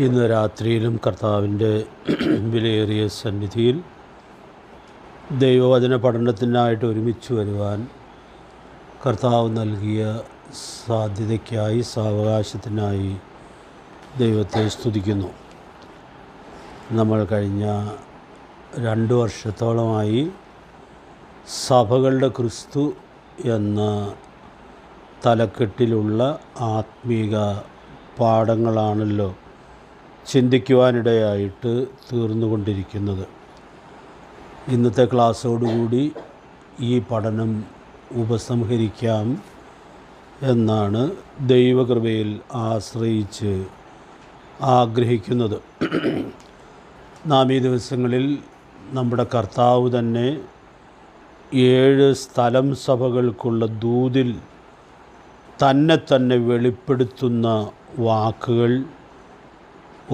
ഇന്ന് രാത്രിയിലും കർത്താവിൻ്റെ വിലയേറിയ സന്നിധിയിൽ ദൈവവചന പഠനത്തിനായിട്ട് ഒരുമിച്ച് വരുവാൻ കർത്താവ് നൽകിയ സാധ്യതയ്ക്കായി സാവകാശത്തിനായി ദൈവത്തെ സ്തുതിക്കുന്നു. നമ്മൾ കഴിഞ്ഞ 2 വർഷത്തോളമായി സഭകളുടെ ക്രിസ്തു എന്ന തലക്കെട്ടിലുള്ള ആത്മീക പാഠങ്ങളാണല്ലോ ചിന്തിക്കുവാനിടയായിട്ട് തീർന്നുകൊണ്ടിരിക്കുന്നത്. ഇന്നത്തെ ക്ലാസ്സോടുകൂടി ഈ പഠനം ഉപസംഹരിക്കാം എന്നാണ് ദൈവകൃപയിൽ ആശ്രയിച്ച് ആഗ്രഹിക്കുന്നത്. നാം ഈ ദിവസങ്ങളിൽ നമ്മുടെ കർത്താവ് തന്നെ 7 സ്ഥലം സഭകൾക്കുള്ള ദൂതിൽ തന്നെ വെളിപ്പെടുത്തുന്ന വാക്കുകൾ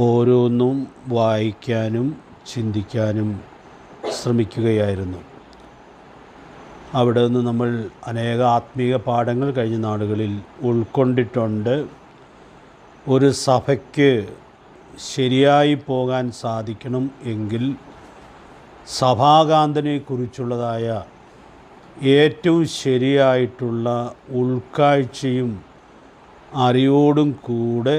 ഓരോന്നും വായിക്കാനും ചിന്തിക്കാനും ശ്രമിക്കുകയായിരുന്നു. അവിടെ നിന്ന് നമ്മൾ അനേക ആത്മീയ പാഠങ്ങൾ കഴിഞ്ഞ നാളുകളിൽ ഉൾക്കൊണ്ടിട്ടുണ്ട്. ഒരു സഭയ്ക്ക് ശരിയായി പോകാൻ സാധിക്കണം എങ്കിൽ സഭാകാന്തനെക്കുറിച്ചുള്ളതായ ഏറ്റവും ശരിയായിട്ടുള്ള ഉൾക്കാഴ്ചയും അറിവോടും കൂടെ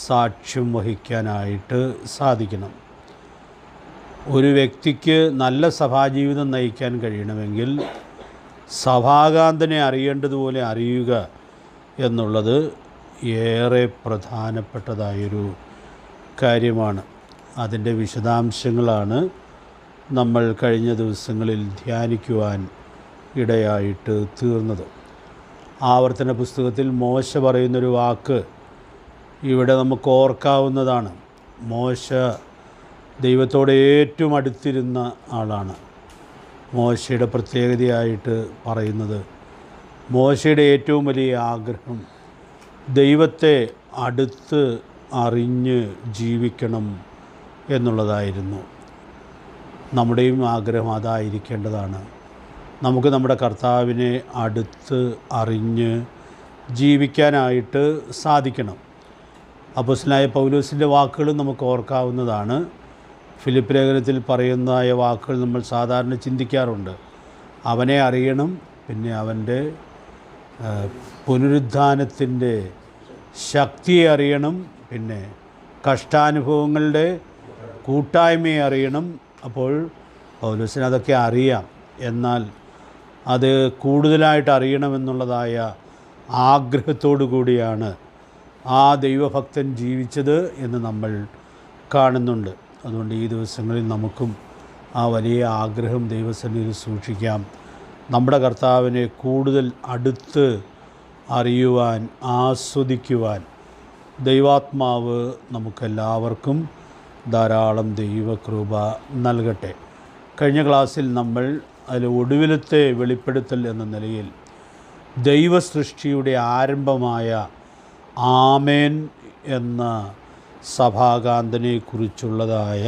സാക്ഷ്യം വഹിക്കാനായിട്ട് സാധിക്കണം. ഒരു വ്യക്തിക്ക് നല്ല സഭാജീവിതം നയിക്കാൻ കഴിയണമെങ്കിൽ സഭാകാന്തനെ അറിയേണ്ടതുപോലെ അറിയുക എന്നുള്ളത് ഏറെ പ്രധാനപ്പെട്ടതായൊരു കാര്യമാണ്. അതിൻ്റെ വിശദാംശങ്ങളാണ് നമ്മൾ കഴിഞ്ഞ ദിവസങ്ങളിൽ ധ്യാനിക്കുവാൻ ഇടയായിട്ട് തീർന്നത്. ആവർത്തന പുസ്തകത്തിൽ മോശ പറയുന്നൊരു വാക്ക് ഇവിടെ നമുക്ക് ഓർക്കാവുന്നതാണ്. മോശ ദൈവത്തോട് ഏറ്റവും അടുത്തിരുന്ന ആളാണ്. മോശയുടെ പ്രത്യേകതയായിട്ട് പറയുന്നത് മോശയുടെ ഏറ്റവും വലിയ ആഗ്രഹം ദൈവത്തെ അടുത്ത് അറിഞ്ഞ് ജീവിക്കണം എന്നുള്ളതായിരുന്നു. നമ്മുടെയും ആഗ്രഹം അതായിരിക്കേണ്ടതാണ്. നമുക്ക് നമ്മുടെ കർത്താവിനെ അടുത്ത് അറിഞ്ഞ് ജീവിക്കാനായിട്ട് സാധിക്കണം. അപ്പോസ്തലനായ പൗലോസിൻ്റെ വാക്കുകൾ നമുക്ക് ഓർക്കാവുന്നതാണ്. ഫിലിപ്പ് ലേഖനത്തിൽ പറയുന്നതായ വാക്കുകൾ നമ്മൾ സാധാരണ ചിന്തിക്കാറുണ്ട്. അവനെ അറിയണം, പിന്നെ അവൻ്റെ പുനരുദ്ധാനത്തിൻ്റെ ശക്തിയെ അറിയണം, പിന്നെ കഷ്ടാനുഭവങ്ങളുടെ കൂട്ടായ്മയെ അറിയണം. അപ്പോൾ പൗലോസിന് അതൊക്കെ അറിയാം, എന്നാൽ അത് കൂടുതലായിട്ട് അറിയണമെന്നുള്ളതായ ആഗ്രഹത്തോടു കൂടിയാണ് ആ ദൈവഭക്തൻ ജീവിച്ചത് എന്ന് നമ്മൾ കാണുന്നുണ്ട്. അതുകൊണ്ട് ഈ ദിവസങ്ങളിൽ നമുക്കും ആ വലിയ ആഗ്രഹം ദൈവസന്നിധിയിൽ സൂക്ഷിക്കാം. നമ്മുടെ കർത്താവിനെ കൂടുതൽ അടുത്ത് അറിയുവാൻ, ആസ്വദിക്കുവാൻ ദൈവാത്മാവ് നമുക്കെല്ലാവർക്കും ധാരാളം ദൈവകൃപ നൽകട്ടെ. കഴിഞ്ഞ ക്ലാസ്സിൽ നമ്മൾ അതിൽ ഒടുവിലത്തെ വെളിപ്പെടുത്തൽ എന്ന നിലയിൽ ദൈവസൃഷ്ടിയുടെ ആരംഭമായ ആമേൻ എന്ന സഭാകാന്തനെക്കുറിച്ചുള്ളതായ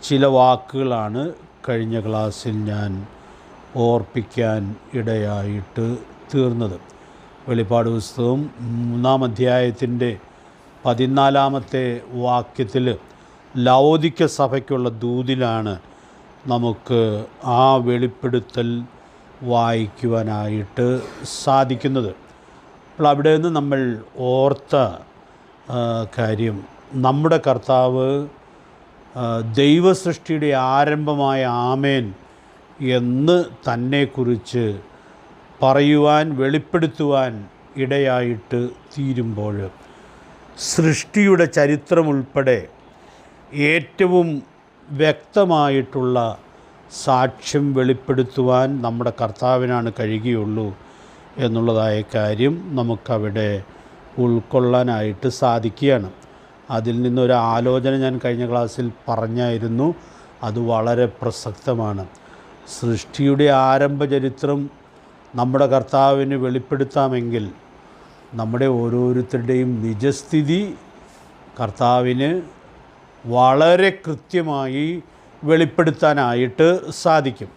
ചില വാക്കുകളാണ് കഴിഞ്ഞ ക്ലാസ്സിൽ ഞാൻ ഓർപ്പിക്കാൻ ഇടയായിട്ട് തീർന്നത്. വെളിപ്പാട് പുസ്തകം 3-ാം അധ്യായത്തിൻ്റെ 14-ാമത്തെ വാക്യത്തിൽ ലവോദിക്യ സഭയ്ക്കുള്ള ദൂതിലാണ് നമുക്ക് ആ വെളിപ്പെടുത്തൽ വായിക്കുവാനായിട്ട് സാധിക്കുന്നത്. അപ്പോൾ അവിടെ നിന്ന് നമ്മൾ ഓർത്ത കാര്യം, നമ്മുടെ കർത്താവ് ദൈവസൃഷ്ടിയുടെ ആരംഭമായ ആമേൻ എന്ന് തന്നെക്കുറിച്ച് പറയുവാൻ, വെളിപ്പെടുത്തുവാൻ ഇടയായിട്ട് തീരുമ്പോൾ സൃഷ്ടിയുടെ ചരിത്രമുൾപ്പെടെ ഏറ്റവും വ്യക്തമായിട്ടുള്ള സാക്ഷ്യം വെളിപ്പെടുത്തുവാൻ നമ്മുടെ കർത്താവിനാണ് കഴിയുകയുള്ളൂ എന്നുള്ളതായ കാര്യം നമുക്കവിടെ ഉൾക്കൊള്ളാനായിട്ട് സാധിക്കുകയാണ്. അതിൽ നിന്നൊരു ആലോചന ഞാൻ കഴിഞ്ഞ ക്ലാസ്സിൽ പറഞ്ഞായിരുന്നു. അത് വളരെ പ്രസക്തമാണ്. സൃഷ്ടിയുടെ ആരംഭ ചരിത്രം നമ്മുടെ കർത്താവിന് വെളിപ്പെടുത്താമെങ്കിൽ നമ്മുടെ ഓരോരുത്തരുടെയും നിജസ്ഥിതി കർത്താവിന് വളരെ കൃത്യമായി വെളിപ്പെടുത്താനായിട്ട് സാധിക്കും.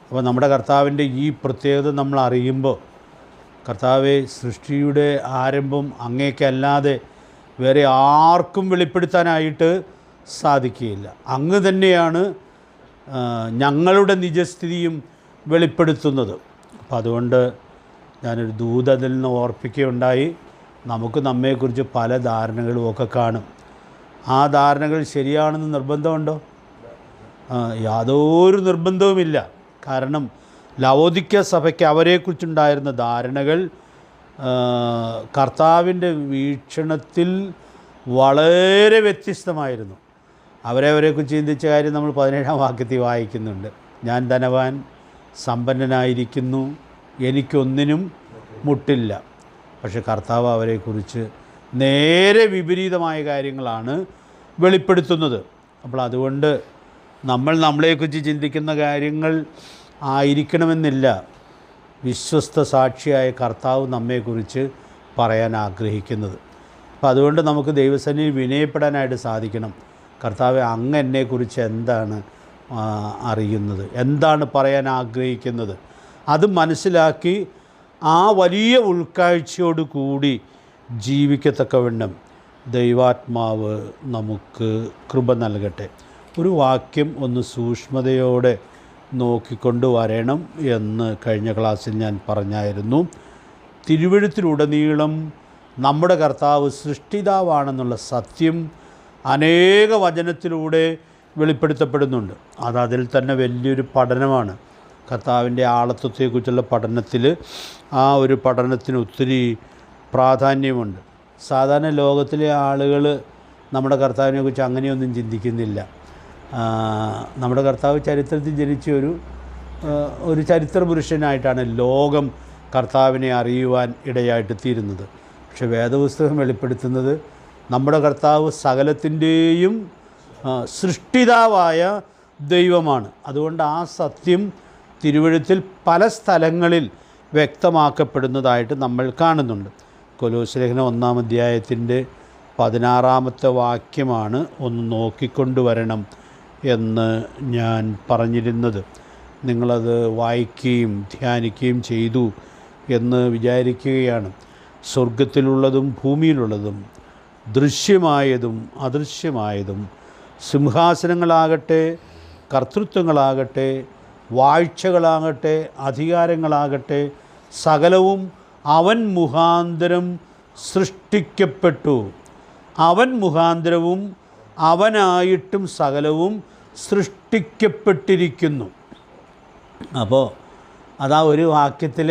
അപ്പോൾ നമ്മുടെ കർത്താവിൻ്റെ ഈ പ്രത്യേകത നമ്മൾ അറിയുമ്പോൾ, കർത്താവെ, സൃഷ്ടിയുടെ ആരംഭം അങ്ങേക്കല്ലാതെ വേറെ ആർക്കും വെളിപ്പെടുത്താനായിട്ട് സാധിക്കുകയില്ല. അങ്ങ് തന്നെയാണ് ഞങ്ങളുടെ നിജസ്ഥിതിയും വെളിപ്പെടുത്തുന്നത്. അപ്പം അതുകൊണ്ട് ഞാനൊരു ദൂത് അതിൽ നിന്ന് ഓർപ്പിക്കുകയുണ്ടായി. നമുക്ക് നമ്മെക്കുറിച്ച് പല ധാരണകളും ഒക്കെ കാണും. ആ ധാരണകൾ ശരിയാണെന്ന് നിർബന്ധമുണ്ടോ? യാതൊരു നിർബന്ധവുമില്ല. കാരണം ലവോദിക്യ സഭയ്ക്ക് അവരെക്കുറിച്ചുണ്ടായിരുന്ന ധാരണകൾ കർത്താവിൻ്റെ വീക്ഷണത്തിൽ വളരെ വ്യത്യസ്തമായിരുന്നു. അവരെക്കുറിച്ച് ചിന്തിച്ച കാര്യം നമ്മൾ 17-ാം വാക്യത്തിൽ വായിക്കുന്നുണ്ട്. ഞാൻ ധനവാൻ, സമ്പന്നനായിരിക്കുന്നു, എനിക്കൊന്നിനും മുട്ടില്ല. പക്ഷെ കർത്താവ് അവരെക്കുറിച്ച് നേരെ വിപരീതമായ കാര്യങ്ങളാണ് വെളിപ്പെടുത്തുന്നത്. അപ്പോൾ അതുകൊണ്ട് നമ്മളെക്കുറിച്ച് ചിന്തിക്കുന്ന കാര്യങ്ങൾ ആയിരിക്കണമെന്നില്ല വിശ്വസ്ത സാക്ഷിയായ കർത്താവ് നമ്മെക്കുറിച്ച് പറയാൻ ആഗ്രഹിക്കുന്നത്. അപ്പോൾ അതുകൊണ്ട് നമുക്ക് ദൈവസന്നിധിയിൽ വിനയപ്പെടാനായിട്ട് സാധിക്കണം. കർത്താവെ, അങ്ങ് എന്നെക്കുറിച്ച് എന്താണ് അറിയുന്നത്, എന്താണ് പറയാൻ ആഗ്രഹിക്കുന്നത്, അത് മനസ്സിലാക്കി ആ വലിയ ഉൾക്കാഴ്ചയോട് കൂടി ജീവിക്കത്തക്കവണ്ണം ദൈവാത്മാവ് നമുക്ക് കൃപ നൽകട്ടെ. ഒരു വാക്യം ഒന്ന് സൂക്ഷ്മതയോടെ നോക്കിക്കൊണ്ട് വരണം എന്ന് കഴിഞ്ഞ ക്ലാസ്സിൽ ഞാൻ പറഞ്ഞായിരുന്നു. തിരുവെഴുത്തിലുടനീളം നമ്മുടെ കർത്താവ് സൃഷ്ടിതാവാണെന്നുള്ള സത്യം അനേക വചനത്തിലൂടെ വെളിപ്പെടുത്തപ്പെടുന്നുണ്ട്. അതിൽ തന്നെ വലിയൊരു പഠനമാണ്. കർത്താവിൻ്റെ ആളത്വത്തെക്കുറിച്ചുള്ള പഠനത്തിൽ ആ ഒരു പഠനത്തിന് ഒത്തിരി പ്രാധാന്യമുണ്ട്. സാധാരണ ലോകത്തിലെ ആളുകൾ നമ്മുടെ കർത്താവിനെക്കുറിച്ച് അങ്ങനെയൊന്നും ചിന്തിക്കുന്നില്ല. നമ്മുടെ കർത്താവ് ചരിത്രത്തിൽ ജനിച്ച ഒരു ചരിത്ര പുരുഷനായിട്ടാണ് ലോകം കർത്താവിനെ അറിയുവാൻ ഇടയായിട്ട് തീരുന്നത്. പക്ഷെ വേദപുസ്തകം വെളിപ്പെടുത്തുന്നത് നമ്മുടെ കർത്താവ് സകലത്തിൻ്റെയും സൃഷ്ടിതാവായ ദൈവമാണ്. അതുകൊണ്ട് ആ സത്യം തിരുവെഴുത്തിൽ പല സ്ഥലങ്ങളിൽ വ്യക്തമാക്കപ്പെടുന്നതായിട്ട് നമ്മൾ കാണുന്നുണ്ട്. കൊലോസ്യ ലേഖനം 1-ാം അധ്യായത്തിൻ്റെ 16-ാമത്തെ വാക്യമാണ് ഒന്ന് നോക്കിക്കൊണ്ടുവരണം എന്ന് ഞാൻ പറഞ്ഞിരുന്നത്. നിങ്ങളത് വായിക്കുകയും ധ്യാനിക്കുകയും ചെയ്തു എന്ന് വിചാരിക്കുകയാണ്. സ്വർഗത്തിലുള്ളതും ഭൂമിയിലുള്ളതും ദൃശ്യമായതും അദൃശ്യമായതും സിംഹാസനങ്ങളാകട്ടെ, കർത്തൃത്വങ്ങളാകട്ടെ, വാഴ്ചകളാകട്ടെ, അധികാരങ്ങളാകട്ടെ, സകലവും അവൻ മുഖാന്തരം സൃഷ്ടിക്കപ്പെട്ടു. അവൻ മുഖാന്തരവും അവനായിട്ടും സകലവും സൃഷ്ടിക്കപ്പെട്ടിരിക്കുന്നു. അപ്പോൾ അതാ ഒരു വാക്യത്തിൽ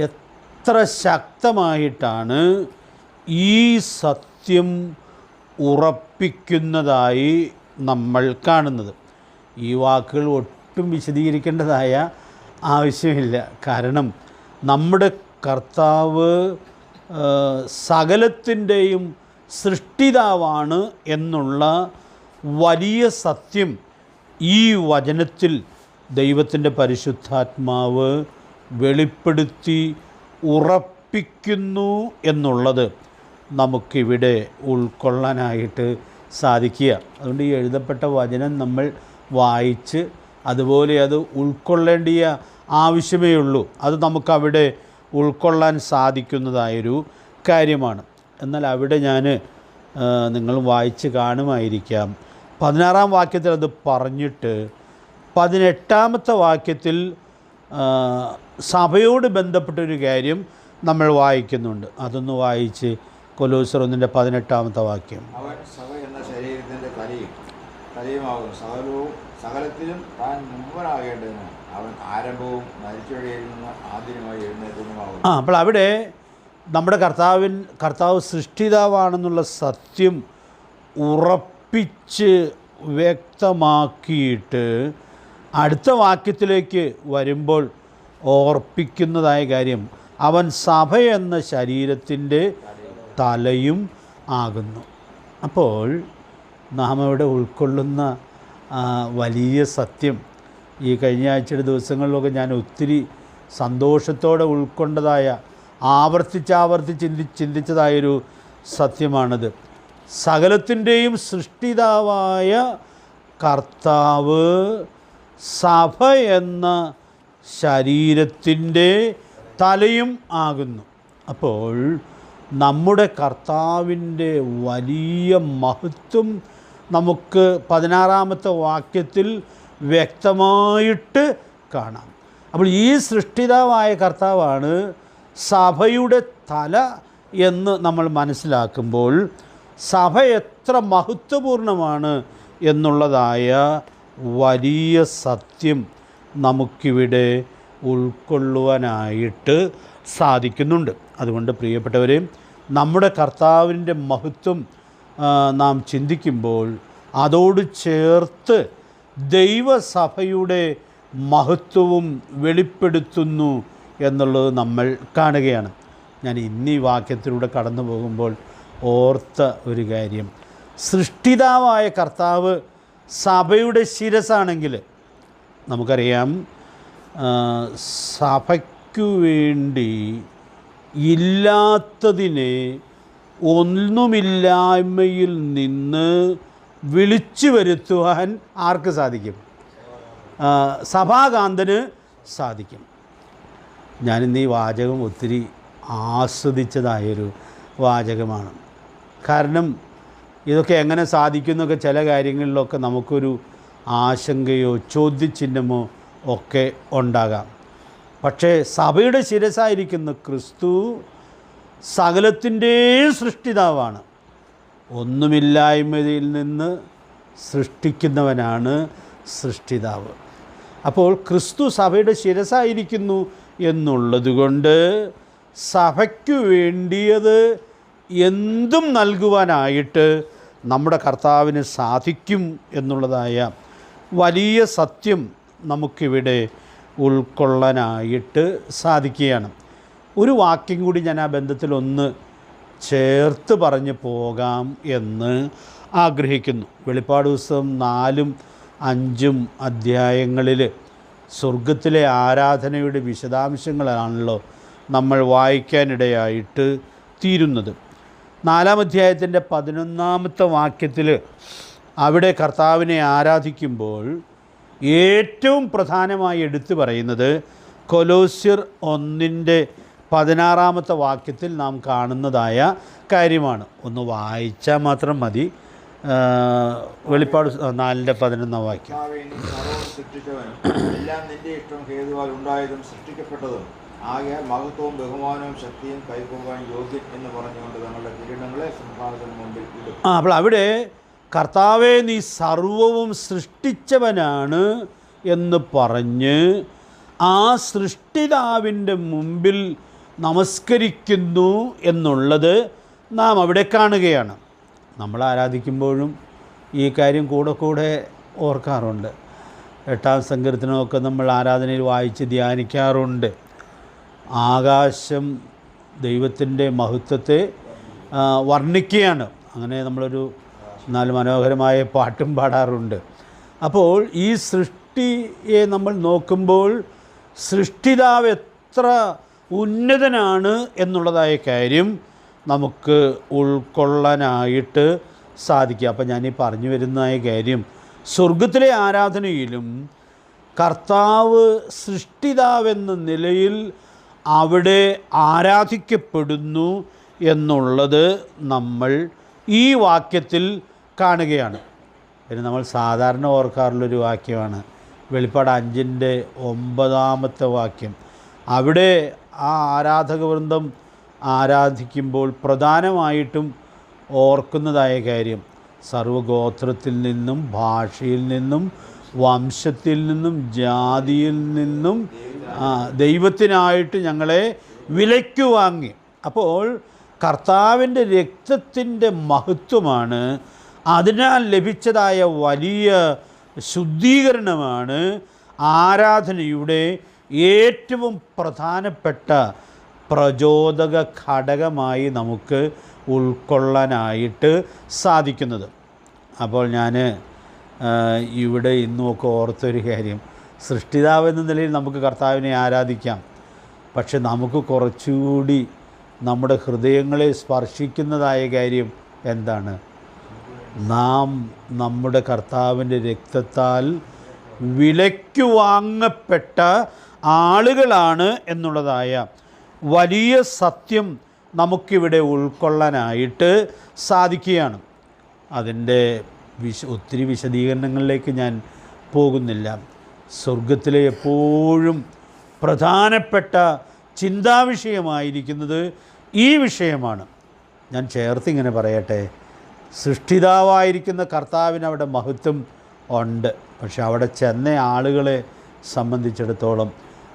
എത്ര ശക്തമായിട്ടാണ് ഈ സത്യം ഉറപ്പിക്കുന്നതായി നമ്മൾ കാണുന്നത്. ഈ വാക്കുകൾ ഒട്ടും വിശദീകരിക്കേണ്ടതായ ആവശ്യമില്ല. കാരണം നമ്മുടെ കർത്താവ് സകലത്തിൻ്റെയും സൃഷ്ടിതാവാണ് എന്നുള്ള വലിയ സത്യം ഈ വചനത്തിൽ ദൈവത്തിൻ്റെ പരിശുദ്ധാത്മാവ് വെളിപ്പെടുത്തി ഉറപ്പിക്കുന്നു എന്നുള്ളത് നമുക്കിവിടെ ഉൾക്കൊള്ളാനായിട്ട് സാധിക്കുക. അതുകൊണ്ട് ഈ എഴുതപ്പെട്ട വചനം നമ്മൾ വായിച്ച് അതുപോലെ അത് ഉൾക്കൊള്ളേണ്ടിയ ആവശ്യമേ ഉള്ളൂ. അത് നമുക്കവിടെ ഉൾക്കൊള്ളാൻ സാധിക്കുന്നതായൊരു കാര്യമാണ്. എന്നാൽ അവിടെ ഞാൻ നിങ്ങൾ വായിച്ച് കാണുമായിരിക്കാം, 16-ാം വാക്യത്തിൽ അത് പറഞ്ഞിട്ട് 18-ാമത്തെ വാക്യത്തിൽ സഭയോട് ബന്ധപ്പെട്ടൊരു കാര്യം നമ്മൾ വായിക്കുന്നുണ്ട്. അതൊന്ന് വായിച്ച് കൊലോസ്യർ 1:18 വാക്യം. അവൻ സഭ എന്ന ശരീരത്തിൻ്റെ തലയുമാകും, സകലത്തിലും താൻ മുമ്പനാകേണ്ടതിന് അവൻ ആരംഭവും മരിച്ചവഴിയിൽ നിന്ന് ആദ്യമായി എഴുന്നേറ്റതുമാകും. അപ്പോൾ അവിടെ നമ്മുടെ കർത്താവ് സൃഷ്ടിതാവാണെന്നുള്ള സത്യം ഉറപ്പിച്ച് വ്യക്തമാക്കിയിട്ട് അടുത്ത വാക്യത്തിലേക്ക് വരുമ്പോൾ ഓർപ്പിക്കുന്നതായ കാര്യം, അവൻ സഭ എന്ന ശരീരത്തിൻ്റെ തലയും ആകുന്നു. അപ്പോൾ നാം ഇവിടെ ഉൾക്കൊള്ളുന്ന വലിയ സത്യം ഈ കഴിഞ്ഞ ആഴ്ചയുടെ ദിവസങ്ങളിലൊക്കെ ഞാൻ ഒത്തിരി സന്തോഷത്തോടെ ഉൾക്കൊണ്ടതായ ചിന്തിച്ചതായൊരു സത്യമാണത്. സകലത്തിൻ്റെയും സൃഷ്ടിതാവായ കർത്താവ് സഭ എന്ന ശരീരത്തിൻ്റെ തലയും ആകുന്നു. അപ്പോൾ നമ്മുടെ കർത്താവിൻ്റെ വലിയ മഹത്വം നമുക്ക് 16-ാമത്തെ വാക്യത്തിൽ വ്യക്തമായിട്ട് കാണാം. അപ്പോൾ ഈ സൃഷ്ടിതാവായ കർത്താവാണ് സഭയുടെ തല എന്ന് നമ്മൾ മനസ്സിലാക്കുമ്പോൾ സഭ എത്ര മഹത്വപൂർണ്ണമാണ് എന്നുള്ളതായ വലിയ സത്യം നമുക്കിവിടെ ഉൾക്കൊള്ളുവാനായിട്ട് സാധിക്കുന്നുണ്ട്. അതുകൊണ്ട് പ്രിയപ്പെട്ടവരെ, നമ്മുടെ കർത്താവിൻ്റെ മഹത്വം നാം ചിന്തിക്കുമ്പോൾ അതോട് ചേർത്ത് ദൈവസഭയുടെ മഹത്വവും വെളിപ്പെടുത്തുന്നു എന്നുള്ളത് നമ്മൾ കാണുകയാണ്. ഞാൻ ഇന്ന് ഈ വാക്യത്തിലൂടെ കടന്നു പോകുമ്പോൾ ഓർത്ത ഒരു കാര്യം, സൃഷ്ടിതാവായ കർത്താവ് സഭയുടെ ശിരസാണെങ്കിൽ നമുക്കറിയാം സഭയ്ക്കു വേണ്ടി ഇല്ലാത്തതിനെ ഒന്നുമില്ലായ്മയിൽ നിന്ന് വിളിച്ചു വരുത്തുവാൻ ആർക്ക് സാധിക്കും? സഭാകാന്തന് സാധിക്കും. ഞാനിന്ന് ഈ വാചകം ഒത്തിരി ആസ്വദിച്ചതായൊരു വാചകമാണ്. കാരണം ഇതൊക്കെ എങ്ങനെ സാധിക്കുന്നൊക്കെ ചില കാര്യങ്ങളിലൊക്കെ നമുക്കൊരു ആശങ്കയോ ചോദ്യചിഹ്നമോ ഒക്കെ ഉണ്ടാകാം. പക്ഷേ സഭയുടെ ശിരസായിരിക്കുന്ന ക്രിസ്തു സകലത്തിൻ്റെയും സൃഷ്ടിതാവാണ്. ഒന്നുമില്ലായ്മയിൽ നിന്ന് സൃഷ്ടിക്കുന്നവനാണ് സൃഷ്ടിതാവ്. അപ്പോൾ ക്രിസ്തു സഭയുടെ ശിരസായിരിക്കുന്നു എന്നുള്ളതുകൊണ്ട് സഭയ്ക്കു വേണ്ടിയത് എന്തും നൽകുവാനായിട്ട് നമ്മുടെ കർത്താവിന് സാധിക്കും എന്നുള്ളതായ വലിയ സത്യം നമുക്കിവിടെ ഉൾക്കൊള്ളാനായിട്ട് സാധിക്കുകയാണ്. ഒരു വാക്യം കൂടി ഞാൻ ആ ബന്ധത്തിലൊന്ന് ചേർത്ത് പറഞ്ഞു പോകാം എന്ന് ആഗ്രഹിക്കുന്നു. വെളിപ്പാട് പുസ്തകം 4ഉം 5ഉം അധ്യായങ്ങളിൽ സ്വർഗത്തിലെ ആരാധനയുടെ വിശദാംശങ്ങളാണല്ലോ നമ്മൾ വായിക്കാനിടയായിട്ട് തീരുന്നത്. 4-ാം അധ്യായത്തിൻ്റെ 11-ാമത്തെ വാക്യത്തിൽ അവിടെ കർത്താവിനെ ആരാധിക്കുമ്പോൾ ഏറ്റവും പ്രധാനമായി എടുത്തു പറയുന്നത് കൊലോസ്യർ 1:16 വാക്യത്തിൽ നാം കാണുന്നതായ കാര്യമാണ്. ഒന്ന് വായിച്ചാൽ മാത്രം മതി. വെളിപ്പാട് 4:11 വാക്യം. എല്ലാം നിന്റെ ഇഷ്ടം ഹേതുവാൽ ഉണ്ടായതും സൃഷ്ടിക്കപ്പെട്ടതും ആകയാൽ മഹത്വവും ബഹുമാനവും ശക്തിയും കൈക്കൊള്ളാൻ യോഗ്യൻ എന്ന് പറഞ്ഞുകൊണ്ട് തങ്ങളുടെ കിരീടങ്ങളെ സിംഹാസനത്തിന് മുമ്പിൽ ഇടും. അപ്പോൾ അവിടെ കർത്താവെ നീ സർവവും സൃഷ്ടിച്ചവനാണ് എന്ന് പറഞ്ഞ് ആ സൃഷ്ടിതാവിൻ്റെ മുമ്പിൽ നമസ്കരിക്കുന്നു എന്നുള്ളത് നാം അവിടെ കാണുകയാണ്. നമ്മൾ ആരാധിക്കുമ്പോഴും ഈ കാര്യം കൂടെ ഓർക്കാറുണ്ട്. 8-ാം സങ്കീർത്തനമൊക്കെ നമ്മൾ ആരാധനയിൽ വായിച്ച് ധ്യാനിക്കാറുണ്ട്. ആകാശം ദൈവത്തിൻ്റെ മഹത്വത്തെ വർണ്ണിക്കുകയാണ്. അങ്ങനെ നമ്മളൊരു എന്നാൽ മനോഹരമായ പാട്ടും പാടാറുണ്ട്. അപ്പോൾ ഈ സൃഷ്ടിയെ നമ്മൾ നോക്കുമ്പോൾ സൃഷ്ടിതാവ് എത്ര ഉന്നതനാണ് എന്നുള്ളതായ കാര്യം നമുക്ക് ഉൾക്കൊള്ളാനായിട്ട് സാധിക്കുക. അപ്പോൾ ഞാനീ പറഞ്ഞു വരുന്നതായ കാര്യം, സ്വർഗത്തിലെ ആരാധനയിലും കർത്താവ് സൃഷ്ടിതാവെന്ന നിലയിൽ അവിടെ ആരാധിക്കപ്പെടുന്നു എന്നുള്ളത് നമ്മൾ ഈ വാക്യത്തിൽ കാണുകയാണ്. പിന്നെ നമ്മൾ സാധാരണ ഓർക്കാറുള്ളൊരു വാക്യമാണ് വെളിപ്പാട് 5:9 വാക്യം. അവിടെ ആ ആരാധകവൃന്ദം ആരാധിക്കുമ്പോൾ പ്രധാനമായിട്ടും ഓർക്കുന്നതായ കാര്യം, സർവ്വഗോത്രത്തിൽ നിന്നും ഭാഷയിൽ നിന്നും വംശത്തിൽ നിന്നും ജാതിയിൽ നിന്നും ദൈവത്തിനായിട്ട് ഞങ്ങളെ വിലയ്ക്ക് വാങ്ങി. അപ്പോൾ കർത്താവിൻ്റെ രക്തത്തിൻ്റെ മഹത്വമാണ്, അതിനാൽ ലഭിച്ചതായ വലിയ ശുദ്ധീകരണമാണ് ആരാധനയുടെ ഏറ്റവും പ്രധാനപ്പെട്ട പ്രചോദക ഘടകമായി നമുക്ക് ഉൾക്കൊള്ളാനായിട്ട് സാധിക്കുന്നത്. അപ്പോൾ ഞാൻ ഇവിടെ ഇന്നുമൊക്കെ ഓർത്തൊരു കാര്യം, സൃഷ്ടിതാവെന്ന നിലയിൽ നമുക്ക് കർത്താവിനെ ആരാധിക്കാം. പക്ഷെ നമുക്ക് കുറച്ചുകൂടി നമ്മുടെ ഹൃദയങ്ങളെ സ്പർശിക്കുന്നതായ കാര്യം എന്താണ്? നാം നമ്മുടെ കർത്താവിൻ്റെ രക്തത്താൽ വിലയ്ക്ക് വാങ്ങപ്പെട്ട ആളുകളാണ് എന്നുള്ളതായ വലിയ സത്യം നമുക്കിവിടെ ഉൾക്കൊള്ളാനായിട്ട് സാധിക്കുകയാണ്. അതിൻ്റെ ഒത്തിരി വിശദീകരണങ്ങളിലേക്ക് ഞാൻ പോകുന്നില്ല. സ്വർഗത്തിലെ എപ്പോഴും പ്രധാനപ്പെട്ട ചിന്താവിഷയമായിരിക്കുന്നത് ഈ വിഷയമാണ്. ഞാൻ ചേർത്തിങ്ങനെ പറയട്ടെ, സൃഷ്ടിതാവായിരിക്കുന്ന കർത്താവിന് അവിടെ മഹത്വം ഉണ്ട്. പക്ഷെ അവിടെ ചെന്ന ആളുകളെ സംബന്ധിച്ചിടത്തോളം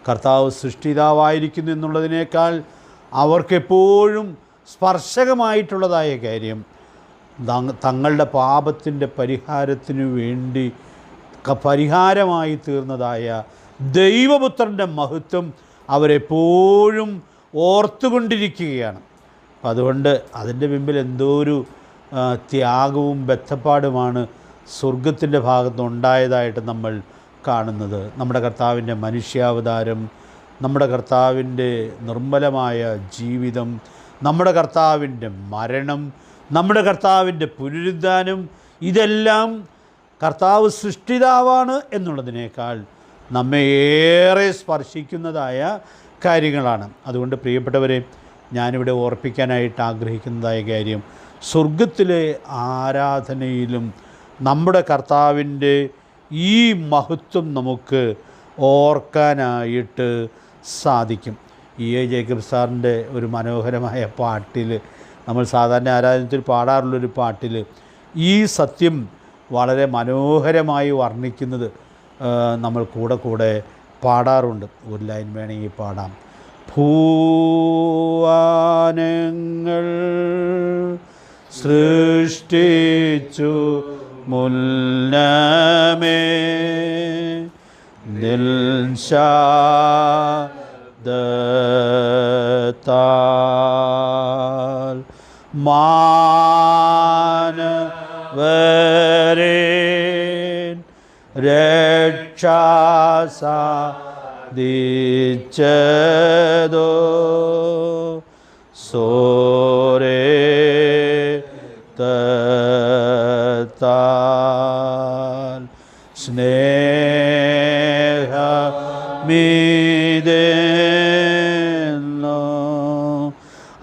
കർത്താവ് സൃഷ്ടിതാവായിരിക്കുന്നു എന്നുള്ളതിനേക്കാൾ അവർക്കെപ്പോഴും സ്പർശകമായിട്ടുള്ളതായ കാര്യം തങ്ങളുടെ പാപത്തിൻ്റെ പരിഹാരത്തിനു വേണ്ടി പരിഹാരമായി തീർന്നതായ ദൈവപുത്രൻ്റെ മഹത്വം അവരെപ്പോഴും ഓർത്തുകൊണ്ടിരിക്കുകയാണ്. അപ്പം അതുകൊണ്ട് അതിൻ്റെ മുമ്പിൽ എന്തോ ഒരു ത്യാഗവും ബദ്ധപ്പാടുമാണ് സ്വർഗത്തിൻ്റെ ഭാഗത്തുനിന്നുണ്ടായതായിട്ട് നമ്മൾ കാണുന്നത്. നമ്മുടെ കർത്താവിൻ്റെ മനുഷ്യാവതാരം, നമ്മുടെ കർത്താവിൻ്റെ നിർമ്മലമായ ജീവിതം, നമ്മുടെ കർത്താവിൻ്റെ മരണം, നമ്മുടെ കർത്താവിൻ്റെ പുനരുദ്ധാനം, ഇതെല്ലാം കർത്താവ് സൃഷ്ടിതാവാണ് എന്നുള്ളതിനേക്കാൾ നമ്മെ ഏറെ സ്പർശിക്കുന്നതായ കാര്യങ്ങളാണ്. അതുകൊണ്ട് പ്രിയപ്പെട്ടവരെ, ഞാനിവിടെ ഓർപ്പിക്കാനായിട്ട് ആഗ്രഹിക്കുന്നതായ കാര്യം, സ്വർഗത്തിലെ ആരാധനയിലും നമ്മുടെ കർത്താവിൻ്റെ ഈ മഹത്വം നമുക്ക് ഓർക്കാനായിട്ട് സാധിക്കും. E.A. ജേക്കബ് സാറിൻ്റെ ഒരു മനോഹരമായ പാട്ടിൽ, നമ്മൾ സാധാരണ ആരാധനത്തിൽ പാടാറുള്ളൊരു പാട്ടിൽ ഈ സത്യം വളരെ മനോഹരമായി വർണ്ണിക്കുന്നത് നമ്മൾ കൂടെ പാടാറുണ്ട്. ഒരു ലൈൻ വേണമെങ്കിൽ പാടാം. ഭൂവാനങ്ങൾ സൃഷ്ടിച്ചു മുന്നമേ നിൽശാദത്താൽ മാനവരേൻ രക്ഷാസാദിച്ചതോ സോരേ താൽ സ്നേഹമിതെന്നോ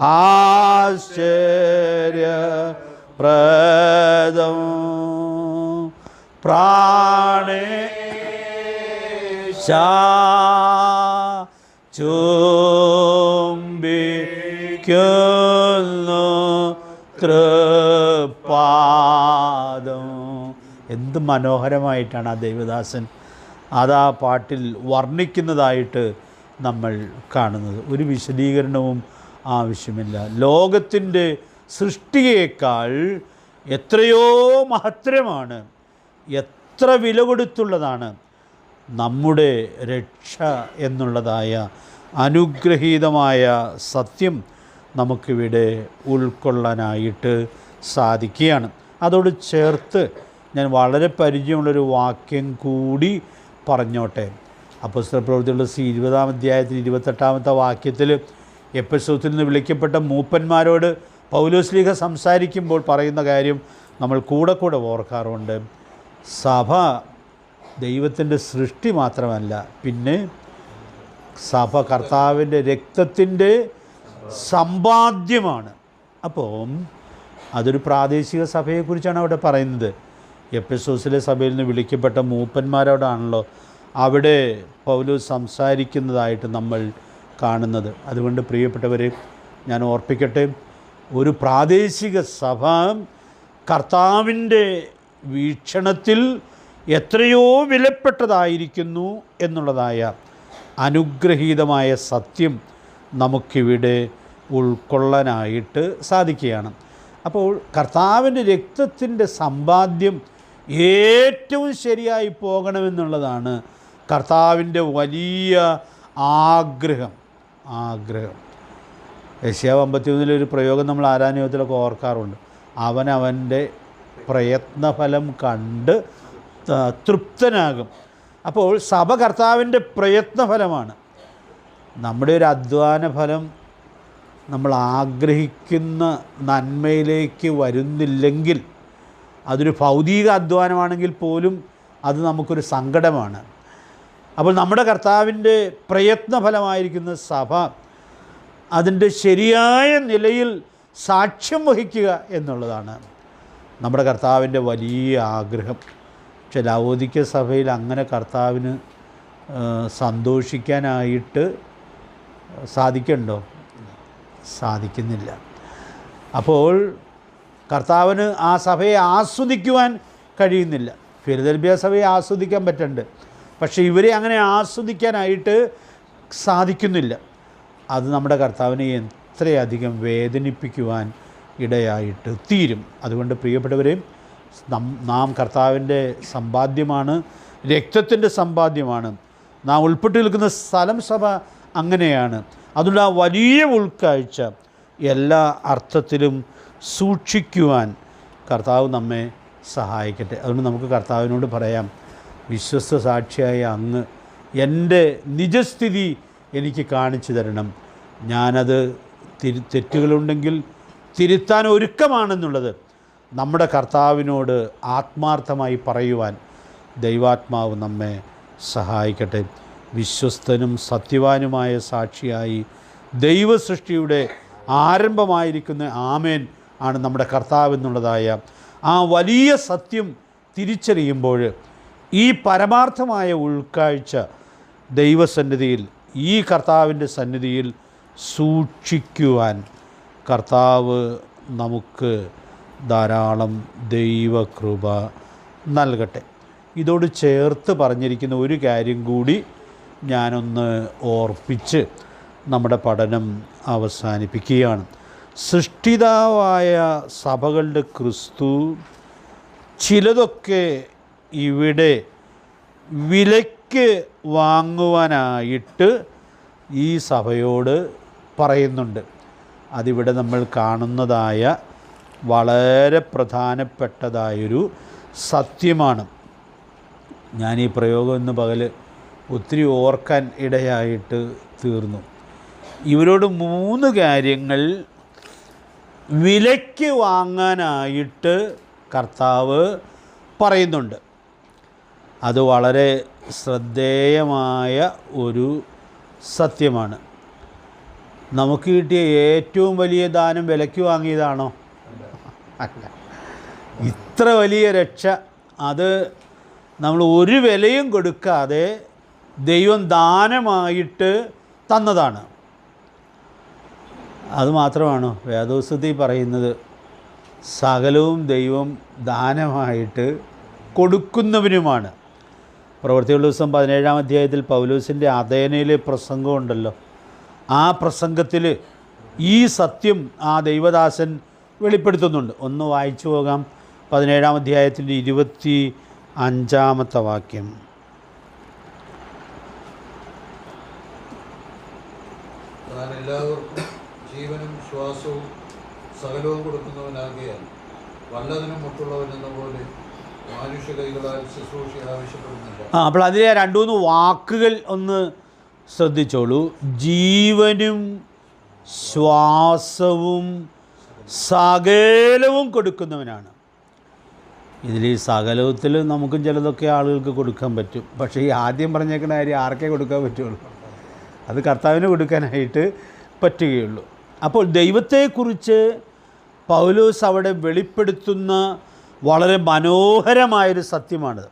ആശ്ചര്യപ്രദം പ്രാണേശാ ചുംബിക്കുന്നു തൃപ്പാദം. എന്ത് മനോഹരമായിട്ടാണ് ആ ദൈവദാസൻ അതാ പാട്ടിൽ വർണ്ണിക്കുന്നതായിട്ട് നമ്മൾ കാണുന്നത്. ഒരു വിശദീകരണവും ആവശ്യമില്ല. ലോകത്തിൻ്റെ സൃഷ്ടിയേക്കാൾ എത്രയോ മഹത്തരമാണ്, എത്ര വില കൊടുത്തുള്ളതാണ് നമ്മുടെ രക്ഷ എന്നുള്ളതായ അനുഗ്രഹീതമായ സത്യം നമുക്കിവിടെ ഉൾക്കൊള്ളാനായിട്ട് സാധിക്കുകയാണ്. അതോട് ചേർത്ത് ഞാൻ വളരെ പരിചയമുള്ളൊരു വാക്യം കൂടി പറഞ്ഞോട്ടെ. അപ്പോസ്തലപ്രവൃത്തികളുടെ 20-ാം അധ്യായത്തിൽ 28-ാമത്തെ വാക്യത്തിൽ എഫെസോസിൽ നിന്ന് വിളിക്കപ്പെട്ട മൂപ്പന്മാരോട് പൗലോസ്ലീഹ സംസാരിക്കുമ്പോൾ പറയുന്ന കാര്യം നമ്മൾ കൂടെ ഓർക്കാറുണ്ട്. സഭ ദൈവത്തിൻ്റെ സൃഷ്ടി മാത്രമല്ല, പിന്നെ സഭ കർത്താവിൻ്റെ രക്തത്തിൻ്റെ സമ്പാദ്യമാണ്. അപ്പോൾ അതൊരു പ്രാദേശിക സഭയെക്കുറിച്ചാണ് അവിടെ പറയുന്നത്. എഫെസോസിലെ സഭയിൽ നിന്ന് വിളിക്കപ്പെട്ട മൂപ്പന്മാരോടാണല്ലോ അവിടെ പൗലോസ് സംസാരിക്കുന്നതായിട്ട് നമ്മൾ കാണുന്നത്. അതുകൊണ്ട് പ്രിയപ്പെട്ടവരെ, ഞാൻ ഓർപ്പിക്കട്ടെ, ഒരു പ്രാദേശിക സഭ കർത്താവിൻ്റെ വീക്ഷണത്തിൽ എത്രയോ വിലപ്പെട്ടതായിരിക്കുന്നു എന്നുള്ളതായ അനുഗ്രഹീതമായ സത്യം നമുക്കിവിടെ ഉൾക്കൊള്ളാനായിട്ട് സാധിക്കുകയാണ്. അപ്പോൾ കർത്താവിൻ്റെ രക്തത്തിൻ്റെ സമ്പാദ്യം ഏറ്റവും ശരിയായി പോകണമെന്നുള്ളതാണ് കർത്താവിൻ്റെ വലിയ ആഗ്രഹം. യെശയ്യാവ് 51 ഒരു പ്രയോഗം നമ്മൾ ആരാധനയോഗത്തിലൊക്കെ ഓർക്കാറുണ്ട്. അവനവൻ്റെ പ്രയത്നഫലം കണ്ട് തൃപ്തനാകും. അപ്പോൾ സഭ കർത്താവിൻ്റെ പ്രയത്നഫലമാണ്. നമ്മുടെ ഒരു അധ്വാന ഫലം നമ്മൾ ആഗ്രഹിക്കുന്ന നന്മയിലേക്ക് വരുന്നില്ലെങ്കിൽ, അതൊരു ഭൗതിക അധ്വാനമാണെങ്കിൽ പോലും അത് നമുക്കൊരു സങ്കടമാണ്. അപ്പോൾ നമ്മുടെ കർത്താവിൻ്റെ പ്രയത്നഫലമായിരിക്കുന്ന സഭ അതിൻ്റെ ശരിയായ നിലയിൽ സാക്ഷ്യം വഹിക്കുക എന്നുള്ളതാണ് നമ്മുടെ കർത്താവിൻ്റെ വലിയ ആഗ്രഹം. പക്ഷെ ലവോദിക്യ സഭയിൽ അങ്ങനെ കർത്താവിന് സന്തോഷിക്കാനായിട്ട് സാധിക്കണ്ടോ? സാധിക്കുന്നില്ല. അപ്പോൾ കർത്താവിന് ആ സഭയെ ആസ്വദിക്കുവാൻ കഴിയുന്നില്ല. ഫിലദെൽഫിയ സഭയെ ആസ്വദിക്കാൻ പറ്റുന്നുണ്ട്, പക്ഷേ ഇവരെ അങ്ങനെ ആസ്വദിക്കാനായിട്ട് സാധിക്കുന്നില്ല. അത് നമ്മുടെ കർത്താവിനെ എത്രയധികം വേദനിപ്പിക്കുവാൻ ഇടയായിട്ട് തീരും. അതുകൊണ്ട് പ്രിയപ്പെട്ടവരെയും, നാം കർത്താവിൻ്റെ സമ്പാദ്യമാണ്, രക്തത്തിൻ്റെ സമ്പാദ്യമാണ്. നാം ഉൾപ്പെട്ട് നിൽക്കുന്ന സ്ഥലം സഭ അങ്ങനെയാണ്. അതുകൊണ്ട് ആ വലിയ ഉൾക്കാഴ്ച എല്ലാ അർത്ഥത്തിലും സൂക്ഷിക്കുവാൻ കർത്താവ് നമ്മെ സഹായിക്കട്ടെ. അതുകൊണ്ട് നമുക്ക് കർത്താവിനോട് പറയാം, വിശ്വസ്ത സാക്ഷിയായ അങ്ങ് എൻ്റെ നിജസ്ഥിതി എനിക്ക് കാണിച്ചു തരണം. ഞാനത് തെറ്റുകളുണ്ടെങ്കിൽ തിരുത്താൻ ഒരുക്കമാണെന്നുള്ളത് നമ്മുടെ കർത്താവിനോട് ആത്മാർത്ഥമായി പറയുവാൻ ദൈവാത്മാവ് നമ്മെ സഹായിക്കട്ടെ. വിശ്വസ്തനും സത്യവാനുമായ സാക്ഷിയായി ദൈവസൃഷ്ടിയുടെ ആരംഭമായിരിക്കുന്ന ആമേൻ ആണ് നമ്മുടെ കർത്താവ് എന്നുള്ളതായ ആ വലിയ സത്യം തിരിച്ചറിയുമ്പോൾ ഈ പരമാർത്ഥമായ ഉൾക്കാഴ്ച ദൈവസന്നിധിയിൽ, ഈ കർത്താവിൻ്റെ സന്നിധിയിൽ സൂക്ഷിക്കുവാൻ കർത്താവ് നമുക്ക് ധാരാളം ദൈവകൃപ നൽകട്ടെ. ഇതോട് ചേർത്ത് പറഞ്ഞിരിക്കുന്ന ഒരു കാര്യം കൂടി ഞാനൊന്ന് ഓർപ്പിച്ച് നമ്മുടെ പഠനം അവസാനിപ്പിക്കുകയാണ്. സൃഷ്ടിതാവായ സഭകളുടെ ക്രിസ്തു ചിലതൊക്കെ ഇവിടെ വിലയ്ക്ക് വാങ്ങുവാനായിട്ട് ഈ സഭയോട് പറയുന്നുണ്ട്. അതിവിടെ നമ്മൾ കാണുന്നതായ വളരെ പ്രധാനപ്പെട്ടതായൊരു സത്യമാണ്. ഞാൻ ഈ പ്രയോഗം ഇന്ന് പകൽ ഒത്തിരി ഓർക്കാൻ ഇടയായിട്ട് തീർന്നു. ഇവരോട് 3 കാര്യങ്ങൾ വിലയ്ക്ക് വാങ്ങാനായിട്ട് കർത്താവ് പറയുന്നുണ്ട്. അത് വളരെ ശ്രദ്ധേയമായ ഒരു സത്യമാണ്. നമുക്ക് കിട്ടിയ ഏറ്റവും വലിയ ദാനം വിലയ്ക്ക് വാങ്ങിയതാണോ? അല്ല. ഇത്ര വലിയ രക്ഷ അത് നമ്മൾ ഒരു വിലയും കൊടുക്കാതെ ദൈവം ദാനമായിട്ട് തന്നതാണ്. അതുമാത്രമാണോ? വേദോസ്തത്തിൽ പറയുന്നത് സകലവും ദൈവം ദാനമായിട്ട് കൊടുക്കുന്നവനുമാണ്. പ്രവൃത്തികളുടെ ദിവസം 17-ാം അധ്യായത്തിൽ പൗലോസിൻ്റെ അഥേനയിലെ പ്രസംഗം ഉണ്ടല്ലോ. ആ പ്രസംഗത്തിൽ ഈ സത്യം ആ ദൈവദാസൻ വെളിപ്പെടുത്തുന്നുണ്ട്. ഒന്ന് വായിച്ചു പോകാം. 17-ാം അധ്യായത്തിൻ്റെ 25-ാമത്തെ വാക്യം. താൻ എല്ലാവർക്കും ജീവനും ശ്വാസവും സകലവും കൊടുക്കുന്നവനാകിയാൽ വല്ലതിനും മുട്ടുള്ളവനെന്ന പോലെ മാനുഷ്യ കൈകളാൽ ശുശ്രൂഷ ആവശ്യപ്പെടുന്നില്ല. അപ്പോൾ അതിലെ 2-3 വാക്കുകൾ ഒന്ന് ശ്രദ്ധിച്ചോളൂ. ജീവനും ശ്വാസവും സകലവും കൊടുക്കുന്നവനാണ്. ഇതിൽ ഈ സകലത്തിൽ നമുക്കും ചിലതൊക്കെ ആളുകൾക്ക് കൊടുക്കാൻ പറ്റും. പക്ഷേ ഈ ആദ്യം പറഞ്ഞേക്കുന്ന കാര്യം ആർക്കേ കൊടുക്കാൻ പറ്റുള്ളൂ? അത് കർത്താവിന് കൊടുക്കാനായിട്ട് പറ്റുകയുള്ളൂ. അപ്പോൾ ദൈവത്തെക്കുറിച്ച് പൗലോസ് അവിടെ വെളിപ്പെടുത്തുന്ന വളരെ മനോഹരമായൊരു സത്യമാണിത്.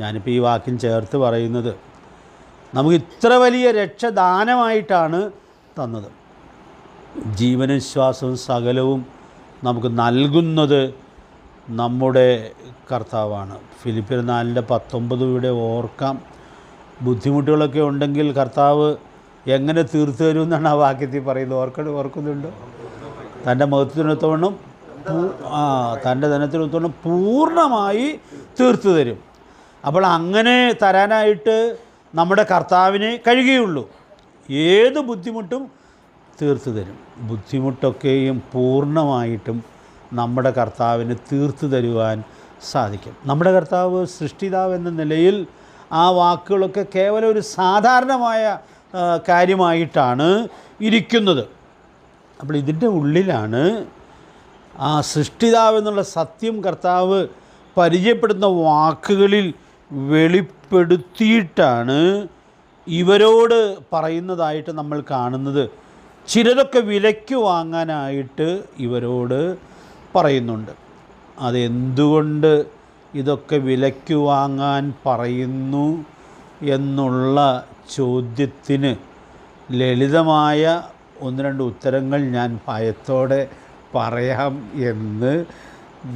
ഞാനിപ്പോൾ ഈ വാക്യം ചേർത്ത് പറയുന്നത്, നമുക്ക് ഇത്ര വലിയ രക്ഷ ദാനമായിട്ടാണ് തന്നത്. ജീവനും ശ്വാസവും സകലവും നമുക്ക് നൽകുന്നത് നമ്മുടെ കർത്താവാണ്. ഫിലിപ്പിയർ 4:19 ഇവിടെ ഓർക്കാം. ബുദ്ധിമുട്ടുകളൊക്കെ ഉണ്ടെങ്കിൽ കർത്താവ് എങ്ങനെ തീർത്തു തരുമെന്നാണ് ആ വാക്യത്തിൽ പറയുന്നത്. ഓർക്കുന്നുണ്ടോ? തൻ്റെ മഹത്വത്തിനൊത്തവണ്ണം തൻ്റെ ധനത്തിനൊത്തവണ്ണം പൂർണ്ണമായി തീർത്തു തരും. അപ്പോൾ അങ്ങനെ തരാനായിട്ട് നമ്മുടെ കർത്താവിനെ കഴിയുകയുള്ളൂ. ഏത് ബുദ്ധിമുട്ടും തീർത്തു തരും. ബുദ്ധിമുട്ടൊക്കെയും പൂർണ്ണമായിട്ടും നമ്മുടെ കർത്താവിന് തീർത്തു തരുവാൻ സാധിക്കും. നമ്മുടെ കർത്താവ് സൃഷ്ടിതാവ് എന്ന നിലയിൽ ആ വാക്കുകളൊക്കെ കേവലം ഒരു സാധാരണമായ കാര്യമായിട്ടാണ് ഇരിക്കുന്നത്. അപ്പോൾ ഇതിൻ്റെ ഉള്ളിലാണ് ആ സൃഷ്ടിതാവ് എന്നുള്ള സത്യം കർത്താവ് പരിചയപ്പെടുന്ന വാക്കുകളിൽ വെളിപ്പെടുത്തിയിട്ടാണ് ഇവരോട് പറയുന്നതായിട്ട് നമ്മൾ കാണുന്നത്. ചിലതൊക്കെ വിലയ്ക്ക് വാങ്ങാനായിട്ട് ഇവരോട് പറയുന്നുണ്ട്. അതെന്തുകൊണ്ട് ഇതൊക്കെ വിലയ്ക്ക് വാങ്ങാൻ പറയുന്നു എന്നുള്ള ചോദ്യത്തിന് ലളിതമായ 1-2 ഉത്തരങ്ങൾ ഞാൻ ഭയത്തോടെ പറയാം എന്ന്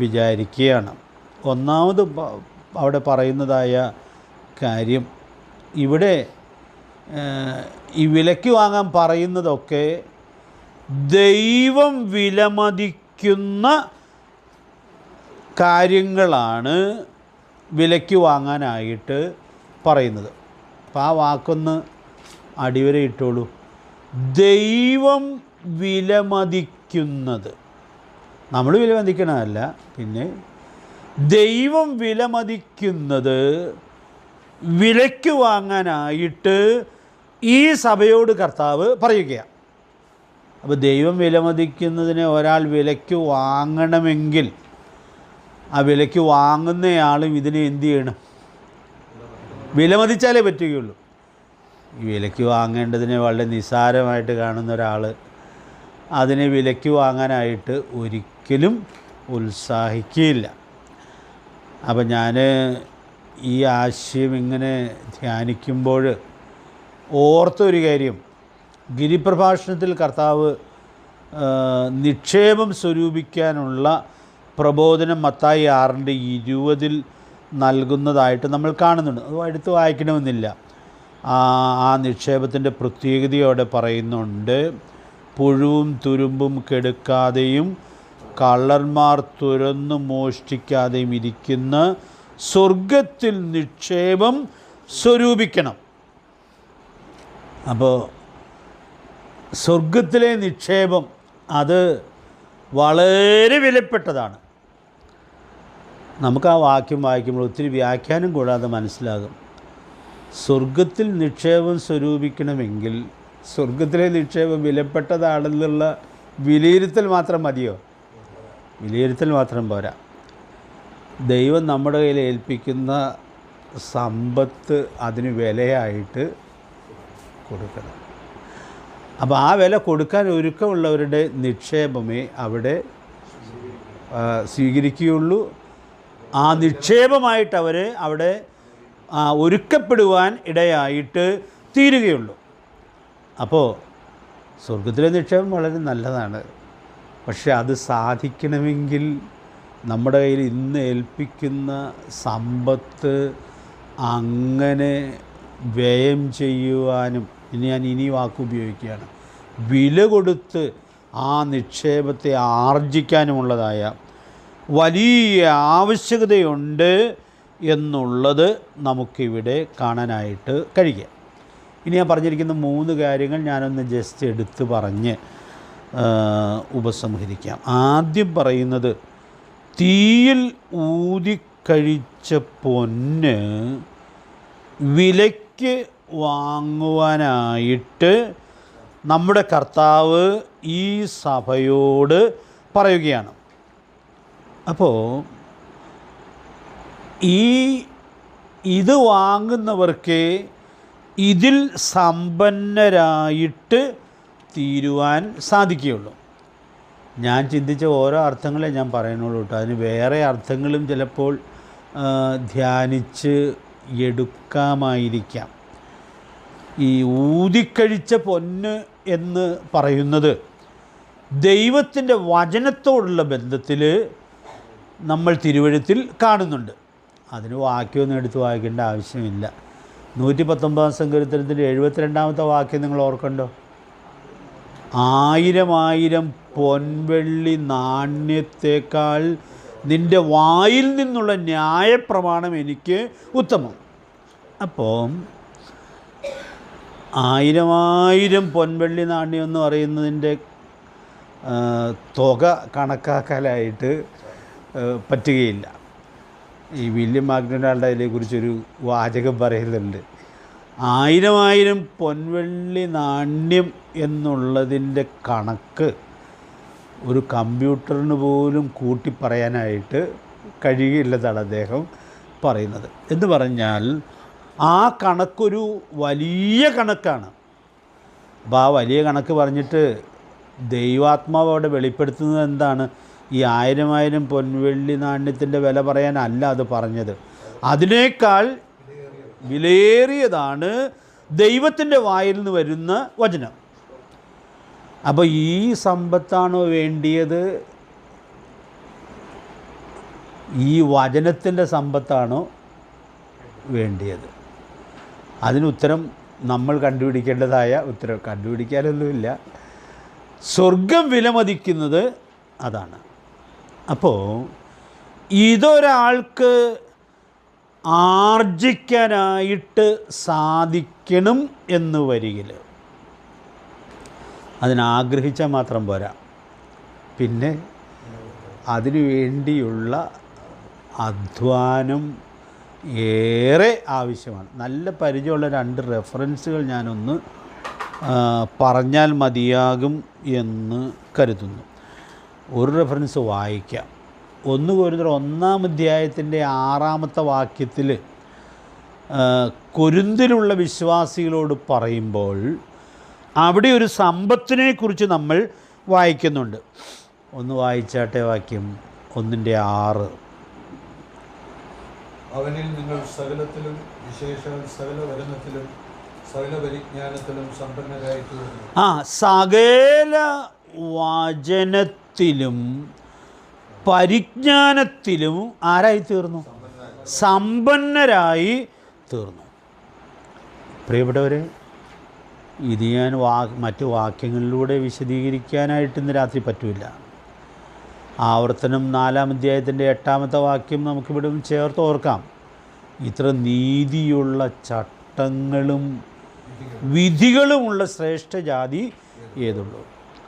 വിചാരിക്കുകയാണ്. ഒന്നാമത് അവിടെ പറയുന്നതായ കാര്യം, ഇവിടെ ഈ വിലയ്ക്ക് വാങ്ങാൻ പറയുന്നതൊക്കെ ദൈവം വിലമതിക്കുന്ന കാര്യങ്ങളാണ് വിലയ്ക്ക് വാങ്ങാനായിട്ട് പറയുന്നത്. അപ്പോൾ ആ വാക്കൊന്ന് അടിവര ഇട്ടോളൂ. ദൈവം വിലമതിക്കുന്നത്, നമ്മൾ വിലമതിക്കണമല്ല, പിന്നെ ദൈവം വിലമതിക്കുന്നത് വിലയ്ക്ക് വാങ്ങാനായിട്ട് ഈ സഭയോട് കർത്താവ് പറയുകയാണ്. അപ്പോൾ ദൈവം വിലമതിക്കുന്നതിനെ ഒരാൾ വിലയ്ക്ക് വാങ്ങണമെങ്കിൽ ആ വിലയ്ക്ക് വാങ്ങുന്നയാളും ഇതിനെ എന്ത് ചെയ്യണം? വിലമതിച്ചാലേ പറ്റുകയുള്ളൂ. ഈ വിലയ്ക്ക് വാങ്ങേണ്ടതിനെ വളരെ നിസ്സാരമായിട്ട് കാണുന്ന ഒരാൾ അതിനെ വിലയ്ക്ക് വാങ്ങാനായിട്ട് ഒരിക്കലും ഉത്സാഹിക്കുകയില്ല. അപ്പം ഞാൻ ഈ ആശയം ഇങ്ങനെ ധ്യാനിക്കുമ്പോൾ ഓർത്തൊരു കാര്യം, ഗിരിപ്രഭാഷണത്തിൽ കർത്താവ് നിക്ഷേപം സ്വരൂപിക്കാനുള്ള പ്രബോധനം മത്തായി 6:20 നൽകുന്നതായിട്ട് നമ്മൾ കാണുന്നുണ്ട്. അത് എടുത്ത് വായിക്കണമെന്നില്ല. ആ നിക്ഷേപത്തിൻ്റെ പ്രത്യേകതയോടെ പറയുന്നുണ്ട്. പുഴുവും തുരുമ്പും കെടുക്കാതെയും കള്ളന്മാർ തുരന്നു മോഷ്ടിക്കാതെയും ഇരിക്കുന്ന സ്വർഗത്തിൽ നിക്ഷേപം സ്വരൂപിക്കണം. അപ്പോൾ സ്വർഗത്തിലെ നിക്ഷേപം അത് വളരെ വിലപ്പെട്ടതാണ്. നമുക്ക് ആ വാക്യം വായിക്കുമ്പോൾ ഒത്തിരി വ്യാഖ്യാനം കൂടാതെ മനസ്സിലാകും. സ്വർഗത്തിൽ നിക്ഷേപം സ്വരൂപിക്കണമെങ്കിൽ സ്വർഗത്തിലെ നിക്ഷേപം വിലപ്പെട്ടതാണെന്നുള്ള വിലയിരുത്തൽ മാത്രം മതിയോ? വിലയിരുത്തൽ മാത്രം പോരാ. ദൈവം നമ്മുടെ കയ്യിൽ ഏൽപ്പിക്കുന്ന സമ്പത്ത് അതിന് വിലയായിട്ട് കൊടുക്കണം. അപ്പോൾ ആ വില കൊടുക്കാൻ ഒരുക്കമുള്ളവരുടെ നിക്ഷേപമേ അവിടെ സ്വീകരിക്കുകയുള്ളൂ. ആ നിക്ഷേപമായിട്ട് അവർ അവിടെ ഒരുക്കപ്പെടുവാൻ ഇടയായിട്ട് തീരുകയുള്ളൂ. അപ്പോൾ സ്വർഗത്തിലെ നിക്ഷേപം വളരെ നല്ലതാണ്. പക്ഷെ അത് സാധിക്കണമെങ്കിൽ നമ്മുടെ കയ്യിൽ ഇന്ന് ഏൽപ്പിക്കുന്ന സമ്പത്ത് അങ്ങനെ വ്യയം ചെയ്യുവാനും, ഞാൻ ഇനി വാക്കുപയോഗിക്കുകയാണ്, വില കൊടുത്ത് ആ നിക്ഷേപത്തെ ആർജിക്കാനുമുള്ളതായ വലിയ ആവശ്യകതയുണ്ട് എന്നുള്ളത് നമുക്കിവിടെ കാണാനായിട്ട് കഴിയുക. ഇനി ഞാൻ പറഞ്ഞിരിക്കുന്ന 3 കാര്യങ്ങൾ ഞാനൊന്ന് ജസ്റ്റ് എടുത്ത് പറഞ്ഞ് ഉപസംഹരിക്കാം. ആദ്യം പറയുന്നത്, തീയിൽ ഊതിക്കഴിച്ച പൊന്ന് വിലയ്ക്ക് വാങ്ങുവാനായിട്ട് നമ്മുടെ കർത്താവ് ഈ സഭയോട് പറയുകയാണ്. അപ്പോൾ ഇത് വാങ്ങുന്നവർക്ക് ഇതിൽ സമ്പന്നരായിട്ട് തീരുവാൻ സാധിക്കുകയുള്ളൂ. ഞാൻ ചിന്തിച്ച ഓരോ അർത്ഥങ്ങളെ ഞാൻ പറയുന്നുള്ളൂ കേട്ടോ. അതിന് വേറെ അർത്ഥങ്ങളും ചിലപ്പോൾ ധ്യാനിച്ച് എടുക്കാമായിരിക്കാം. ഈ ഊതിക്കഴിച്ച പൊന്ന് എന്ന് പറയുന്നത് ദൈവത്തിൻ്റെ വചനത്തോടുള്ള ബന്ധത്തിൽ നമ്മൾ തിരുവഴുത്തിൽ കാണുന്നുണ്ട്. അതിന് വാക്യമൊന്നും എടുത്ത് വായിക്കേണ്ട ആവശ്യമില്ല. 119 സങ്കീർത്തനത്തിൻ്റെ 72ാമത്തെ വാക്യം നിങ്ങൾ ഓർക്കണ്ടോ? 1000 പൊൻവെള്ളി നാണ്യത്തേക്കാൾ നിൻ്റെ വായിൽ നിന്നുള്ള ന്യായപ്രമാണം എനിക്ക് ഉത്തമം. അപ്പോൾ 1000 പൊൻവെള്ളി നാണ്യം എന്ന് പറയുന്നതിൻ്റെ തുക കണക്കാക്കാനായിട്ട് പറ്റുകയില്ല. ഈ വില്യം മാഗ്നറ്റാളുടെ അതിനെക്കുറിച്ചൊരു വാചകം പറയുന്നുണ്ട്. 1000 പൊൻവെള്ളി നാണ്യം എന്നുള്ളതിൻ്റെ കണക്ക് ഒരു കമ്പ്യൂട്ടറിന് പോലും കൂട്ടി പറയാനായിട്ട് കഴിയില്ലെന്നാണ് അദ്ദേഹം പറയുന്നത്. എന്ന് പറഞ്ഞാൽ ആ കണക്കൊരു വലിയ കണക്കാണ്. അപ്പോൾ ആ വലിയ കണക്ക് പറഞ്ഞിട്ട് ദൈവാത്മാവ് അവിടെ വെളിപ്പെടുത്തുന്നത് എന്താണ്? ഈ 1000 പൊൻവെള്ളി നാണ്യത്തിൻ്റെ വില പറയാനല്ല അത് പറഞ്ഞത്. അതിനേക്കാൾ വിലയേറിയതാണ് ദൈവത്തിൻ്റെ വായിൽ നിന്ന് വരുന്ന വചനം. അപ്പോൾ ഈ സമ്പത്താണോ വേണ്ടിയത്? ഈ വചനത്തിൻ്റെ സമ്പത്താണോ വേണ്ടിയത്? അതിന് ഉത്തരം നമ്മൾ കണ്ടുപിടിക്കേണ്ടതായ ഉത്തരം. കണ്ടുപിടിക്കാനൊന്നുമില്ല. സ്വർഗം വിലമതിക്കുന്നത് അതാണ്. അപ്പോൾ ഇതൊരാൾക്ക് ആർജിക്കാനായിട്ട് സാധിക്കണം എന്ന് വരികിൽ അതിനാഗ്രഹിച്ചാൽ മാത്രം പോരാ, പിന്നെ അതിനു വേണ്ടിയുള്ള അധ്വാനം ഏറെ ആവശ്യമാണ്. നല്ല പരിചയമുള്ള 2 റെഫറൻസുകൾ ഞാനൊന്ന് പറഞ്ഞാൽ മതിയാകും എന്ന് കരുതുന്നു. ഒരു റെഫറൻസ് വായിക്കാം. 1 കൊരിന്ത്യർ 1-ാം അധ്യായത്തിൻ്റെ 6-ാമത്തെ വാക്യത്തിൽ കൊരിന്തിലുള്ള വിശ്വാസികളോട് പറയുമ്പോൾ അവിടെ ഒരു സമ്പത്തിനെക്കുറിച്ച് നമ്മൾ വായിക്കുന്നുണ്ട്. ഒന്ന് വായിച്ചാട്ടെ വാക്യം 1:6. അവനിൽ നിങ്ങൾ സകലത്തിലും വിശേഷാൽ സകല വചനത്തിലും സകല പരിജ്ഞാനത്തിലും സമ്പന്നരായി തീർന്നു. സകല വചനത്തിലും പരിജ്ഞാനത്തിലും ആരായി തീർന്നു? സമ്പന്നരായി തീർന്നു. പ്രിയപ്പെട്ടവരെ, ഇത് ഞാൻ മറ്റ് വാക്യങ്ങളിലൂടെ വിശദീകരിക്കാനായിട്ട് ഇന്ന് രാത്രി പറ്റില്ല. ആവർത്തനം 4-ാം അധ്യായത്തിൻ്റെ 8-ാമത്തെ വാക്യം നമുക്കിവിടെ ചേർത്ത് ഓർക്കാം. ഇത്ര നീതിയുള്ള ചട്ടങ്ങളും വിധികളുമുള്ള ശ്രേഷ്ഠ ജാതി ഏതുള്ളൂ.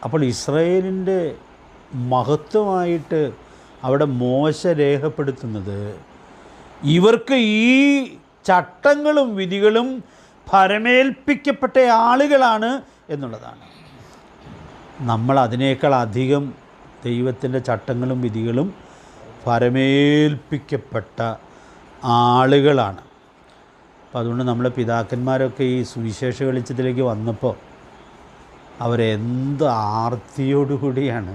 അപ്പോൾ ഇസ്രായേലിൻ്റെ മഹത്വമായിട്ട് അവിടെ മോശ രേഖപ്പെടുത്തുന്നത് ഇവർക്ക് ഈ ചട്ടങ്ങളും വിധികളും ഭരമേൽപ്പിക്കപ്പെട്ട ആളുകളാണ് എന്നുള്ളതാണ്. നമ്മൾ അതിനേക്കാൾ അധികം ദൈവത്തിൻ്റെ ചട്ടങ്ങളും വിധികളും ഭരമേൽപ്പിക്കപ്പെട്ട ആളുകളാണ്. അപ്പോൾ അതുകൊണ്ട് നമ്മളെ പിതാക്കന്മാരൊക്കെ ഈ സുവിശേഷ വെളിച്ചത്തിലേക്ക് വന്നപ്പോൾ അവരെന്ത് ആർത്തിയോടുകൂടിയാണ്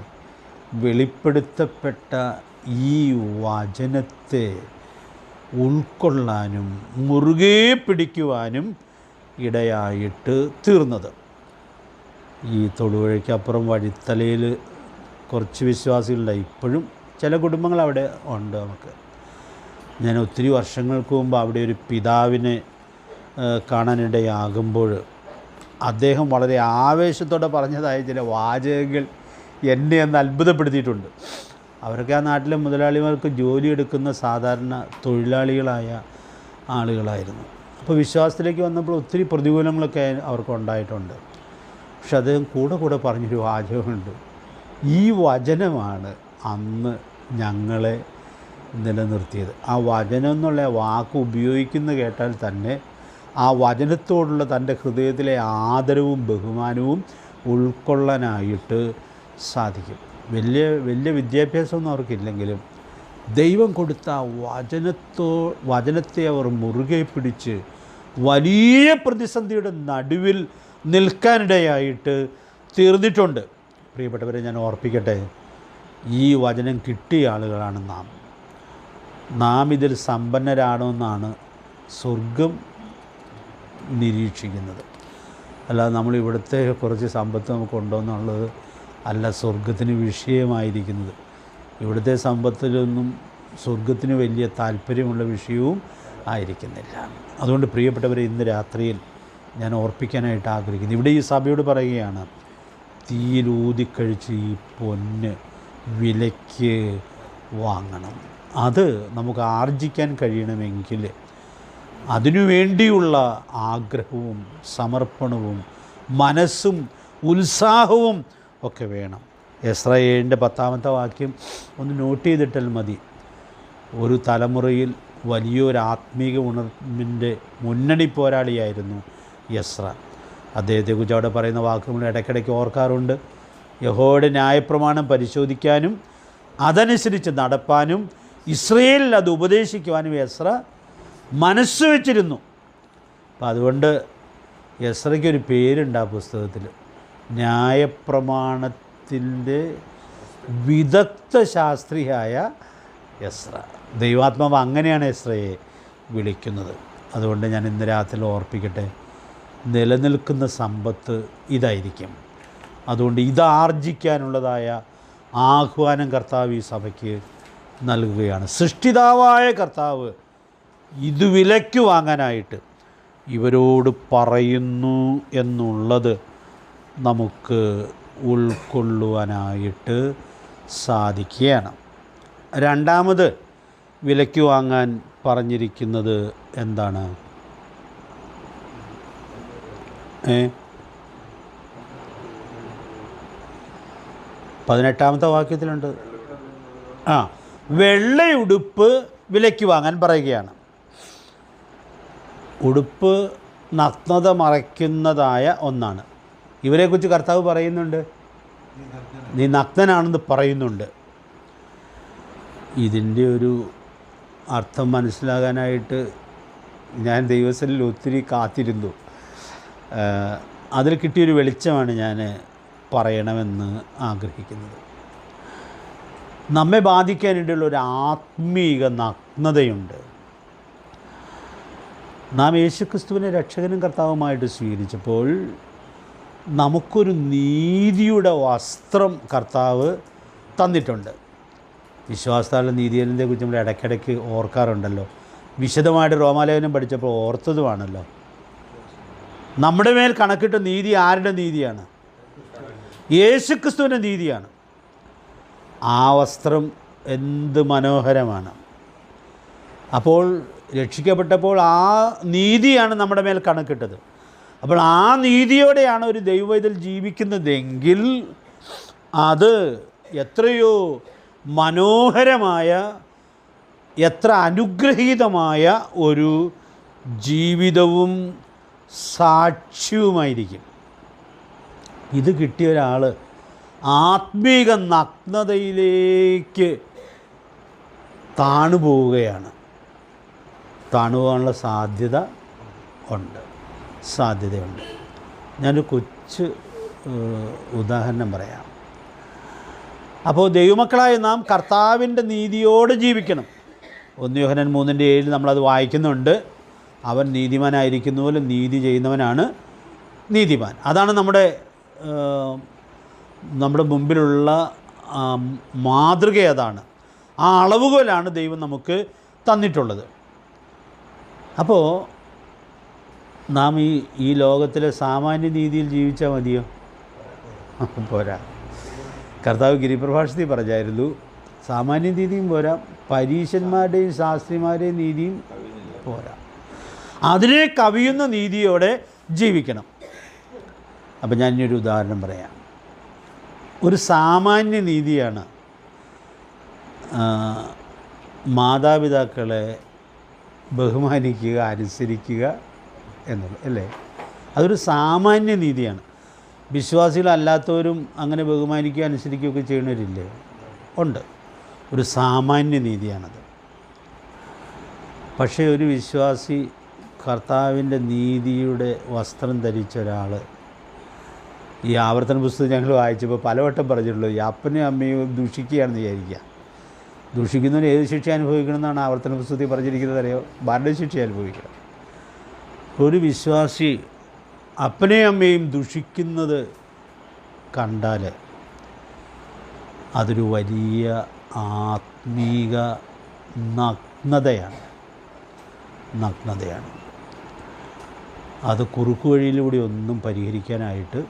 വെളിപ്പെടുത്തപ്പെട്ട ഈ വചനത്തെ ഉൾക്കൊള്ളാനും മുറുകെ പിടിക്കുവാനും ഇടയായിട്ട് തീർന്നത്. ഈ തൊടുപുഴയ്ക്കപ്പുറം വഴിത്തലയിൽ കുറച്ച് വിശ്വാസികളുണ്ട്. ഇപ്പോഴും ചില കുടുംബങ്ങൾ അവിടെ ഉണ്ട്. നമുക്ക് ഞാൻ ഒത്തിരി വർഷങ്ങൾക്ക് മുമ്പ് അവിടെ ഒരു പിതാവിനെ കാണാനിടയാകുമ്പോൾ അദ്ദേഹം വളരെ ആവേശത്തോടെ പറഞ്ഞതായ ചില വാചകങ്ങൾ എന്നെ ഒന്ന് അത്ഭുതപ്പെടുത്തിയിട്ടുണ്ട്. അവരൊക്കെ ആ നാട്ടിലെ മുതലാളിമാർക്ക് ജോലിയെടുക്കുന്ന സാധാരണ തൊഴിലാളികളായ ആളുകളായിരുന്നു. അപ്പോൾ വിശ്വാസത്തിലേക്ക് വന്നപ്പോൾ ഒത്തിരി പ്രതികൂലങ്ങളൊക്കെ അവർക്ക് ഉണ്ടായിട്ടുണ്ട്. പക്ഷെ അദ്ദേഹം കൂടെ പറഞ്ഞൊരു വാചകമുണ്ട്: ഈ വചനമാണ് അന്ന് ഞങ്ങളെ നിലനിർത്തിയത്. ആ വചനം എന്നുള്ള വാക്ക് ഉപയോഗിക്കുന്ന കേട്ടാൽ തന്നെ ആ വചനത്തോടുള്ള തൻ്റെ ഹൃദയത്തിലെ ആദരവും ബഹുമാനവും ഉൾക്കൊള്ളാനായിട്ട് സാധിക്കും. വലിയ വിദ്യാഭ്യാസമൊന്നും അവർക്കില്ലെങ്കിലും ദൈവം കൊടുത്ത വചനത്തെ അവർ മുറുകെ പിടിച്ച് വലിയ പ്രതിസന്ധിയുടെ നടുവിൽ നിൽക്കാനിടയായിട്ട് തീർന്നിട്ടുണ്ട്. പ്രിയപ്പെട്ടവരെ, ഞാൻ ഓർപ്പിക്കട്ടെ, ഈ വചനം കിട്ടിയ ആളുകളാണ് നാം ഇതിൽ സമ്പന്നരാണോ എന്നാണ് സ്വർഗം നിരീക്ഷിക്കുന്നത്. അല്ലാതെ നമ്മൾ ഇവിടുത്തെ കുറച്ച് സമ്പത്ത് നമുക്കുണ്ടോ എന്നുള്ളത് അല്ല സ്വർഗത്തിന് വിഷയമായിരിക്കുന്നത്. ഇവിടുത്തെ സമ്പത്തിലൊന്നും സ്വർഗത്തിന് വലിയ താല്പര്യമുള്ള വിഷയവും ആയിരിക്കുന്നില്ല. അതുകൊണ്ട് പ്രിയപ്പെട്ടവരെ, ഇന്ന് രാത്രിയിൽ ഞാൻ ഓർപ്പിക്കാനായിട്ട് ആഗ്രഹിക്കുന്നു. ഇവിടെ ഈ സഭയോട് പറയുകയാണ്, തീയിലൂതിക്കഴിച്ച് ഈ പൊന്ന് വിലയ്ക്ക് വാങ്ങണം. അത് നമുക്ക് ആർജിക്കാൻ കഴിയണമെങ്കിൽ അതിനുവേണ്ടിയുള്ള ആഗ്രഹവും സമർപ്പണവും മനസ്സും ഉത്സാഹവും ഒക്കെ വേണം. എസ്രാ 7-ന്റെ 10-ാമത്തെ വാക്യം ഒന്ന് നോട്ട് ചെയ്തിട്ടാൽ മതി. ഒരു തലമുറയിൽ വലിയൊരു ആത്മീക ഉണർവിൻ്റെ മുന്നണി പോരാളിയായിരുന്നു എസ്രാ. അദ്ദേഹത്തെക്കുറിച്ച് അവിടെ പറയുന്ന വാക്ക് നമ്മൾ ഇടയ്ക്കിടയ്ക്ക് ഓർക്കാറുണ്ട്. യഹോവയുടെ ന്യായപ്രമാണം പരിശോധിക്കാനും അതനുസരിച്ച് നടപ്പാനും ഇസ്രയേലിൽ അത് ഉപദേശിക്കുവാനും എസ്രാ മനസ്സ് വച്ചിരുന്നു. അപ്പം അതുകൊണ്ട് എസ്രയ്ക്കൊരു പേരുണ്ട് ആ പുസ്തകത്തിൽ, ന്യായപ്രമാണത്തിൻ്റെ വിദഗ്ധ ശാസ്ത്രിയായ എസ്ര. ദൈവാത്മാവ് അങ്ങനെയാണ് എസ്രയെ വിളിക്കുന്നത്. അതുകൊണ്ട് ഞാൻ ഇന്ന് രാത്രി ഓർപ്പിക്കട്ടെ, നിലനിൽക്കുന്ന സമ്പത്ത് ഇതായിരിക്കും. അതുകൊണ്ട് ഇതാർജിക്കാനുള്ളതായ ആഹ്വാനം കർത്താവ് ഈ സഭയ്ക്ക് നൽകുകയാണ്. സൃഷ്ടിതാവായ കർത്താവ് ഇത് വിലയ്ക്ക് വാങ്ങാനായിട്ട് ഇവരോട് പറയുന്നു എന്നുള്ളത് നമുക്ക് ഉൾക്കൊള്ളുവാനായിട്ട് സാധിക്കുകയാണ്. രണ്ടാമത് വിലയ്ക്ക് വാങ്ങാൻ പറഞ്ഞിരിക്കുന്നത് എന്താണ്? 18-ാമത്തെ വാക്യത്തിലുണ്ട്. വെള്ളയുടുപ്പ് വിലയ്ക്ക് വാങ്ങാൻ പറയുകയാണ്. ഉടുപ്പ് നഗ്നത മറയ്ക്കുന്നതായ ഒന്നാണ്. ഇവരെക്കുറിച്ച് കർത്താവ് പറയുന്നുണ്ട്, നീ നഗ്നനാണെന്ന് പറയുന്നുണ്ട്. ഇതിൻ്റെ ഒരു അർത്ഥം മനസ്സിലാകാനായിട്ട് ഞാൻ ദൈവസനിൽ ഒത്തിരി കാത്തിരുന്നു. അതിൽ കിട്ടിയൊരു വെളിച്ചമാണ് ഞാൻ പറയണമെന്ന് ആഗ്രഹിക്കുന്നത്. നമ്മെ ബാധിക്കാനായിട്ടുള്ള ഒരു ആത്മീക നഗ്നതയുണ്ട്. നാം യേശുക്രിസ്തുവിനെ രക്ഷകനും കർത്താവുമായിട്ട് സ്വീകരിച്ചപ്പോൾ നമുക്കൊരു നീതിയുടെ വസ്ത്രം കർത്താവ് തന്നിട്ടുണ്ട്. വിശ്വാസത്താലുള്ള നീതിയെക്കുറിച്ച് നമ്മൾ ഇടയ്ക്കിടയ്ക്ക് ഓർക്കാറുണ്ടല്ലോ. വിശദമായിട്ട് റോമാലേഖനം പഠിച്ചപ്പോൾ ഓർത്തതുമാണല്ലോ. നമ്മുടെ മേൽ കണക്കിട്ട നീതി ആരുടെ നീതിയാണ്? യേശുക്രിസ്തുവിൻ്റെ നീതിയാണ്. ആ വസ്ത്രം എന്ത് മനോഹരമാണ്. അപ്പോൾ രക്ഷിക്കപ്പെട്ടപ്പോൾ ആ നീതിയാണ് നമ്മുടെ മേൽ കണക്കിട്ടത്. അപ്പോൾ ആ നീതിയോടെയാണ് ഒരു ദൈവവൈതൽ ജീവിക്കുന്നതെങ്കിൽ അത് എത്രയോ മനോഹരമായ, എത്ര അനുഗ്രഹീതമായ ഒരു ജീവിതവും സാക്ഷ്യവുമായിരിക്കും. ഇത് കിട്ടിയ ഒരാൾ ആത്മീക നഗ്നതയിലേക്ക് താണുപോവുകയാണ്. താണുപോകാനുള്ള സാധ്യതയുണ്ട്. ഞാനൊരു കൊച്ചു ഉദാഹരണം പറയാം. അപ്പോൾ ദൈവമക്കളായ നാം കർത്താവിൻ്റെ നീതിയോട് ജീവിക്കണം. 1 യോഹന്നാൻ 3:7 നമ്മളത് വായിക്കുന്നുണ്ട്. അവൻ നീതിമാനായിരിക്കുന്ന പോലെ നീതി ചെയ്യുന്നവനാണ് നീതിമാൻ. അതാണ് നമ്മുടെ മുമ്പിലുള്ള മാതൃക. അതാണ് ആ അളവുകോലാണ് ദൈവം നമുക്ക് തന്നിട്ടുള്ളത്. അപ്പോൾ നാം ഈ ലോകത്തിലെ സാമാന്യ നീതിയിൽ ജീവിച്ചാൽ മതിയോ? പോരാ. കർത്താവ് ഗിരിപ്രഭാഷണത്തിൽ പറഞ്ഞായിരുന്നു, സാമാന്യ നീതിയും പോരാ, പരീശന്മാരുടെയും ശാസ്ത്രിമാരുടെയും നീതിയും പോരാ, അതിനെ കവിയുന്ന നീതിയോടെ ജീവിക്കണം. അപ്പം ഞാനൊരു ഉദാഹരണം പറയാം. ഒരു സാമാന്യ നീതിയാണ് മാതാപിതാക്കളെ ബഹുമാനിക്കുക, അനുസരിക്കുക എന്നുള്ളത്, അല്ലേ? അതൊരു സാമാന്യ നീതിയാണ്. വിശ്വാസികളല്ലാത്തവരും അങ്ങനെ ബഹുമാനിക്കുക, അനുസരിക്കുകയൊക്കെ ചെയ്യുന്നവരില്ലേ? ഉണ്ട്. ഒരു സാമാന്യ നീതിയാണത്. പക്ഷേ ഒരു വിശ്വാസി കർത്താവിൻ്റെ നീതിയുടെ വസ്ത്രം ധരിച്ച ഒരാൾ, ഈ ആവർത്തന പുസ്തകം ഞങ്ങൾ വായിച്ചപ്പോൾ പലവട്ടം പറഞ്ഞിട്ടുള്ളൂ, ഈ അപ്പനെയും അമ്മയും ദൂഷിക്കുകയാണെന്ന് വിചാരിക്കുക. ദൂഷിക്കുന്നവന് ഏത് ശിക്ഷ അനുഭവിക്കണമെന്നാണ് ആവർത്തന പുസ്തകത്തിൽ പറഞ്ഞിരിക്കുന്നത് അറിയോ? മരണശിക്ഷ അനുഭവിക്കണം. ഒരു വിശ്വാസി അപ്പനെയും അമ്മയും ദുഷിക്കുന്നത് കണ്ടാൽ അതൊരു വലിയ ആത്മീക നഗ്നതയാണ്. അത് കുറുക്കു വഴിയിലൂടെ ഒന്നും പരിഹരിക്കാനായിട്ട്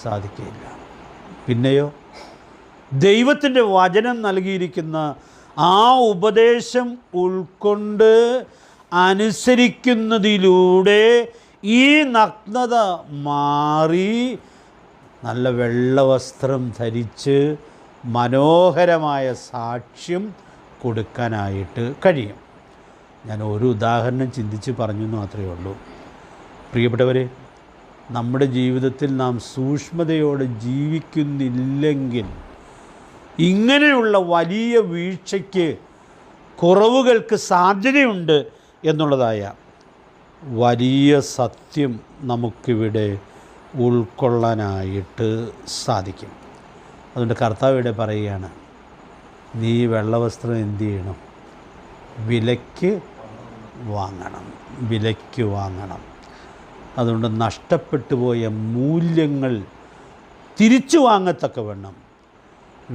സാധിക്കില്ല. പിന്നെയോ ദൈവത്തിൻ്റെ വചനം നൽകിയിരിക്കുന്ന ആ ഉപദേശം ഉൾക്കൊണ്ട് അനുസരിക്കുന്നതിലൂടെ ഈ നഗ്നത മാറി നല്ല വെള്ളവസ്ത്രം ധരിച്ച് മനോഹരമായ സാക്ഷ്യം കൊടുക്കാനായിട്ട് കഴിയും. ഞാൻ ഒരു ഉദാഹരണം ചിന്തിച്ച് പറഞ്ഞു എന്ന് മാത്രമേ ഉള്ളൂ. പ്രിയപ്പെട്ടവരെ, നമ്മുടെ ജീവിതത്തിൽ നാം സൂക്ഷ്മതയോടെ ജീവിക്കുന്നില്ലെങ്കിൽ ഇങ്ങനെയുള്ള വലിയ വീഴ്ചയ്ക്ക്, കുറവുകൾക്ക് സാധ്യതയുണ്ട് എന്നുള്ളതായ വലിയ സത്യം നമുക്കിവിടെ ഉൾക്കൊള്ളാനായിട്ട് സാധിക്കും. അതുകൊണ്ട് കർത്താവ് ഇവിടെ പറയുകയാണ്, നീ വെള്ളവസ്ത്രം എന്ത് ചെയ്യണം? വിലയ്ക്ക് വാങ്ങണം, വിലയ്ക്ക് വാങ്ങണം. അതുകൊണ്ട് നഷ്ടപ്പെട്ടു പോയ മൂല്യങ്ങൾ തിരിച്ചു വാങ്ങത്തക്കവണ്ണം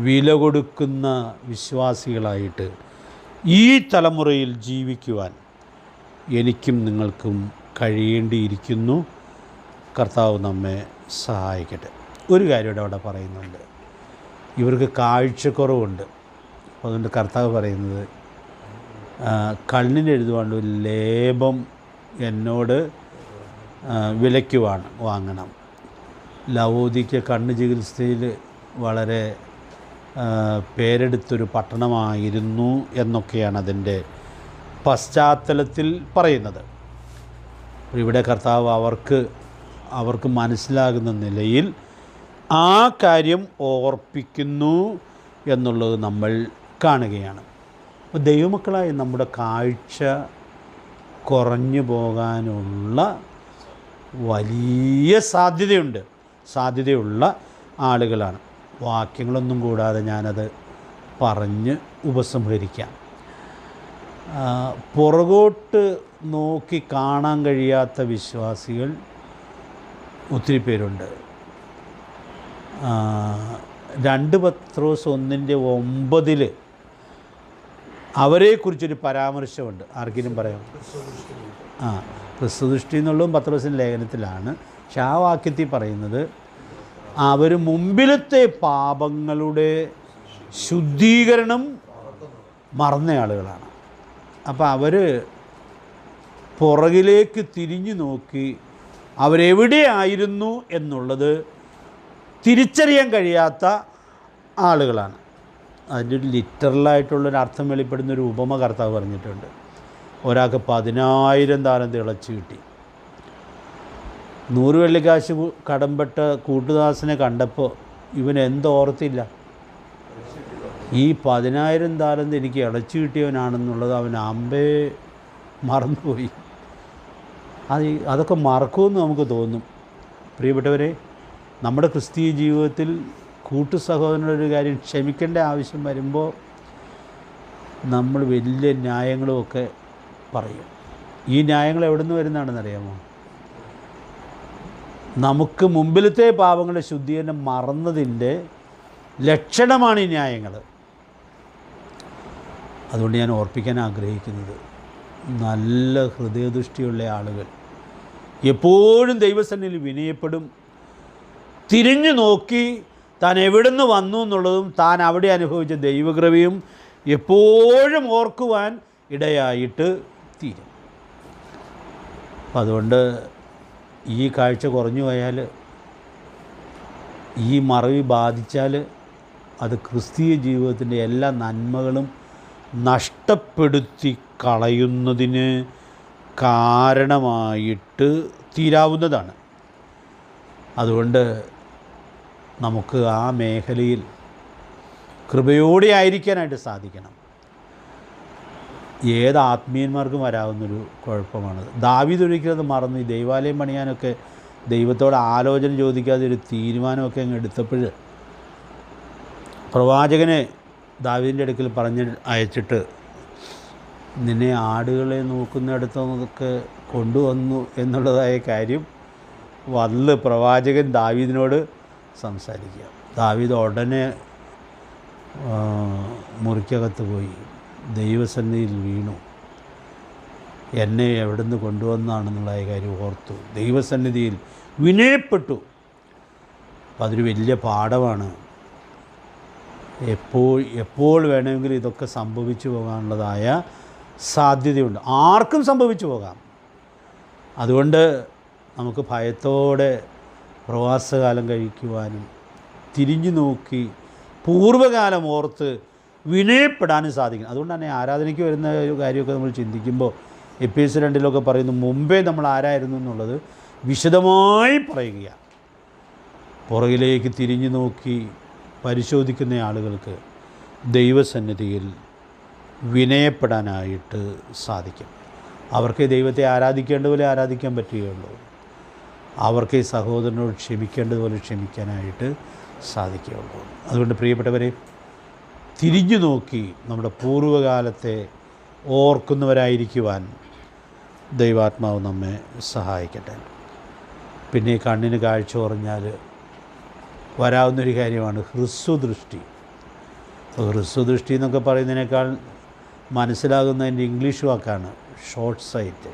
വില കൊടുക്കുന്ന വിശ്വാസികളായിട്ട് ഈ തലമുറയിൽ ജീവിക്കുവാൻ എനിക്കും നിങ്ങൾക്കും കഴിയേണ്ടിയിരിക്കുന്നു. കർത്താവ് നമ്മെ സഹായിക്കട്ടെ. ഒരു കാര്യം അവിടെ പറയുന്നുണ്ട്, ഇവർക്ക് കാഴ്ചക്കുറവുണ്ട്. അതുകൊണ്ട് കർത്താവ് പറയുന്നത്, കണ്ണിനെഴുതുവാണ്ട് ഒരു ലേപം എന്നോട് വിലയ്ക്ക് വാങ്ങണം. ലവോദിക്ക കണ്ണ് ചികിത്സയിൽ വളരെ പേരെടുത്തൊരു പട്ടണമായിരുന്നു എന്നൊക്കെയാണ് അതിൻ്റെ പശ്ചാത്തലത്തിൽ പറയുന്നത്. ഇവിടെ കർത്താവ് അവർക്ക് മനസ്സിലാകുന്ന നിലയിൽ ആ കാര്യം ഓർപ്പിക്കുന്നു എന്നുള്ളത് നമ്മൾ കാണുകയാണ്. അപ്പോൾ ദൈവമക്കളായി നമ്മുടെ കാഴ്ച കുറഞ്ഞു പോകാനുള്ള വലിയ സാധ്യതയുള്ള ആളുകളാണ്. വാക്യങ്ങളൊന്നും കൂടാതെ ഞാനത് പറഞ്ഞ് ഉപസംഹരിക്കാം. പുറകോട്ട് നോക്കി കാണാൻ കഴിയാത്ത വിശ്വാസികൾ ഒത്തിരി പേരുണ്ട്. 2 പത്രോസ് 1:9 അവരെക്കുറിച്ചൊരു പരാമർശമുണ്ട്. ആർക്കെങ്കിലും പറയാം? ക്രിസ്തുദൃഷ്ടി എന്നുള്ളതും പത്രോസിൻ്റെ ലേഖനത്തിലാണ്. പക്ഷെ ആ വാക്യത്തിൽ പറയുന്നത് അവർ മുമ്പിലത്തെ പാപങ്ങളുടെ ശുദ്ധീകരണം മറന്ന ആളുകളാണ്. അപ്പോൾ അവർ പുറകിലേക്ക് തിരിഞ്ഞു നോക്കി അവരെവിടെയായിരുന്നു എന്നുള്ളത് തിരിച്ചറിയാൻ കഴിയാത്ത ആളുകളാണ്. അതിൻ്റെ ഒരു ലിറ്ററലായിട്ടുള്ളൊരു അർത്ഥം വെളിപ്പെടുന്നൊരു ഉപമ കർത്താവ് പറഞ്ഞിട്ടുണ്ട്. ഒരാൾക്ക് 10,000 താലന്ത് ഇളച്ചു കിട്ടി. 100 വെള്ളിക്കാശ് കടംപെട്ട കൂട്ടുദാസനെ കണ്ടപ്പോൾ ഇവൻ എന്തോർത്തില്ല, ഈ 10,000 താലന്ത് എനിക്ക് ഇളച്ചു കിട്ടിയവനാണെന്നുള്ളത് അവൻ അമ്പേ മറന്നുപോയി. അതൊക്കെ മറക്കുമെന്ന് നമുക്ക് തോന്നും. പ്രിയപ്പെട്ടവരെ, നമ്മുടെ ക്രിസ്തീയ ജീവിതത്തിൽ കൂട്ടു സഹോദരൻ്റെ ഒരു കാര്യം ക്ഷമിക്കേണ്ട ആവശ്യം വരുമ്പോൾ നമ്മൾ വലിയ ന്യായങ്ങളുമൊക്കെ പറയും. ഈ ന്യായങ്ങൾ എവിടെ നിന്ന് വരുന്നതാണെന്നറിയാമോ? നമുക്ക് മുമ്പിലത്തെ പാപങ്ങളുടെ ശുദ്ധീകരണം മറന്നതിൻ്റെ ലക്ഷണമാണ് ഈ ന്യായങ്ങൾ. അതുകൊണ്ട് ഞാൻ ഓർപ്പിക്കാൻ ആഗ്രഹിക്കുന്നത്, നല്ല ഹൃദയദൃഷ്ടിയുള്ള ആളുകൾ എപ്പോഴും ദൈവസന്നിധിയിൽ വിനയപ്പെടും. തിരിഞ്ഞു നോക്കി താൻ എവിടെ നിന്ന് വന്നു എന്നുള്ളതും താൻ അവിടെ അനുഭവിച്ച ദൈവകൃപയും എപ്പോഴും ഓർക്കുവാൻ ഇടയായിട്ട് തീരും. അപ്പം അതുകൊണ്ട് ഈ കാഴ്ച കുറഞ്ഞു പോയാൽ, ഈ മറവി ബാധിച്ചാൽ അത് ക്രിസ്തീയ ജീവിതത്തിൻ്റെ എല്ലാ നന്മകളും നഷ്ടപ്പെടുത്തി കളയുന്നതിന് കാരണമായിട്ട് തീരാവുന്നതാണ്. അതുകൊണ്ട് നമുക്ക് ആ മേഖലയിൽ കൃപയോടെ ആയിരിക്കാനായിട്ട് സാധിക്കണം. ഏത് ആത്മീയന്മാർക്കും വരാവുന്നൊരു കുഴപ്പമാണത്. ദാവീദ് ഒരിക്കലും മറന്നു. ഈ ദൈവാലയം പണിയാനൊക്കെ ദൈവത്തോട് ആലോചന ചോദിക്കാതെ ഒരു തീരുമാനമൊക്കെ അങ്ങ് എടുത്തപ്പോൾ പ്രവാചകനെ ദാവീദിൻ്റെ അടുക്കൽ പറഞ്ഞ് അയച്ചിട്ട്, നിന്നെ ആടുകളെ നോക്കുന്നിടത്തൊക്കെ കൊണ്ടുവന്നു എന്നുള്ളതായ കാര്യം വന്ന് പ്രവാചകൻ ദാവീദിനോട് സംസാരിക്കുക. ദാവീദ് ഉടനെ മുറിക്കകത്ത് പോയി ദൈവസന്നിധിയിൽ വീണു. എന്നെ എവിടെ നിന്ന് കൊണ്ടുവന്നാണെന്നുള്ള കാര്യം ഓർത്തു. ദൈവസന്നിധിയിൽ വിനയപ്പെട്ടു. അപ്പം അതൊരു വലിയ പാഠമാണ്. എപ്പോൾ വേണമെങ്കിലും ഇതൊക്കെ സംഭവിച്ചു പോകാനുള്ളതായ സാധ്യതയുണ്ട്. ആർക്കും സംഭവിച്ചു പോകാം. അതുകൊണ്ട് നമുക്ക് ഭയത്തോടെ പ്രവാസകാലം കഴിക്കുവാനും തിരിഞ്ഞു നോക്കി പൂർവ്വകാലം ഓർത്ത് വിനയപ്പെടാനും സാധിക്കും. അതുകൊണ്ട് തന്നെ ആരാധനയ്ക്ക് വരുന്ന ഒരു കാര്യമൊക്കെ നമ്മൾ ചിന്തിക്കുമ്പോൾ എഫേസ്യർ 2 പറയുന്നു, മുമ്പേ നമ്മൾ ആരായിരുന്നു എന്നുള്ളത് വിശദമായി പറയുക. പുറകിലേക്ക് തിരിഞ്ഞു നോക്കി പരിശോധിക്കുന്ന ആളുകൾക്ക് ദൈവസന്നിധിയിൽ വിനയപ്പെടാനായിട്ട് സാധിക്കും. അവർക്ക് ദൈവത്തെ ആരാധിക്കേണ്ടതുപോലെ ആരാധിക്കാൻ പറ്റുകയുള്ളൂ. അവർക്ക് ഈ സഹോദരനോട് ക്ഷമിക്കേണ്ടതുപോലെ ക്ഷമിക്കാനായിട്ട് സാധിക്കുകയുള്ളൂ. അതുകൊണ്ട് പ്രിയപ്പെട്ടവരെ, തിരിഞ്ഞു നോക്കി നമ്മുടെ പൂർവ്വകാലത്തെ ഓർക്കുന്നവരായിരിക്കുവാൻ ദൈവാത്മാവ് നമ്മെ സഹായിക്കട്ടെ. പിന്നെ ഈ കണ്ണിന് കാഴ്ച കുറഞ്ഞാൽ വരാവുന്നൊരു കാര്യമാണ് ഹ്രസ്വദൃഷ്ടി. ഹ്രസ്വദൃഷ്ടി എന്നൊക്കെ പറയുന്നതിനേക്കാൾ മനസ്സിലാകുന്നതിൻ്റെ ഇംഗ്ലീഷ് വാക്കാണ് ഷോർട്ട് സൈറ്റ്.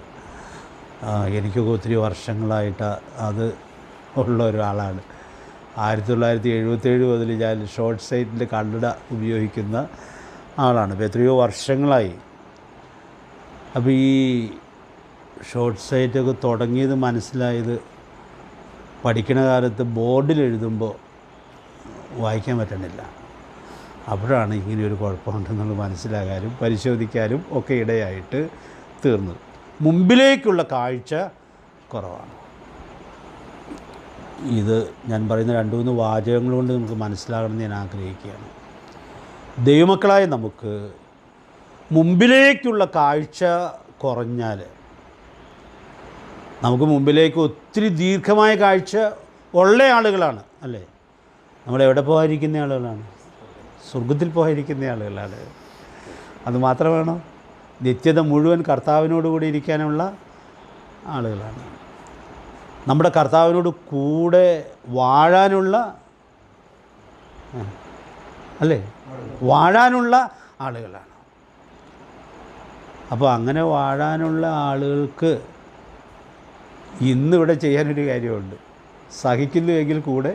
എനിക്കൊക്കെ ഒത്തിരി വർഷങ്ങളായിട്ട് അത് ഉള്ള ഒരാളാണ്. 1977 മുതൽ ഞാൻ ഷോർട്ട് സൈറ്റിൽ കണ്ണട ഉപയോഗിക്കുന്ന ആളാണ്. ഇപ്പോൾ എത്രയോ വർഷങ്ങളായി. അപ്പോൾ ഈ ഷോർട്ട് സൈറ്റൊക്കെ തുടങ്ങിയത് മനസ്സിലായത് പഠിക്കുന്ന കാലത്ത് ബോർഡിൽ എഴുതുമ്പോൾ വായിക്കാൻ പറ്റണില്ല. അപ്പോഴാണ് ഇങ്ങനെയൊരു കുഴപ്പമുണ്ടെന്നുള്ളത് മനസ്സിലാകാനും പരിശോധിക്കാനും ഒക്കെ ഇടയായിട്ട് തീർന്നത്. മുമ്പിലേക്കുള്ള കാഴ്ച കുറവാണ്. ഇത് ഞാൻ പറയുന്ന 2-3 വാചകങ്ങൾ കൊണ്ട് നമുക്ക് മനസ്സിലാകണമെന്ന് ഞാൻ ആഗ്രഹിക്കുകയാണ്. ദൈവമക്കളായ നമുക്ക് മുമ്പിലേക്കുള്ള കാഴ്ച കുറഞ്ഞാൽ, നമുക്ക് മുമ്പിലേക്ക് ഒത്തിരി ദീർഘമായ കാഴ്ച ഉള്ള ആളുകളാണ് അല്ലേ? നമ്മളെവിടെ പോകാതിരിക്കുന്ന ആളുകളാണ്? സ്വർഗത്തിൽ പോകാതിരിക്കുന്ന ആളുകളാണ്. അതുമാത്രമാണോ? നിത്യത മുഴുവൻ കർത്താവിനോട് കൂടി ഇരിക്കാനുള്ള ആളുകളാണ്. നമ്മുടെ കർത്താവിനോട് കൂടെ വാഴാനുള്ള അല്ലേ, വാഴാനുള്ള ആളുകളാണ്. അപ്പോൾ അങ്ങനെ വാഴാനുള്ള ആളുകൾക്ക് ഇന്നിവിടെ ചെയ്യാനൊരു കാര്യമുണ്ട്. സഹിക്കുന്നുവെങ്കിൽ കൂടെ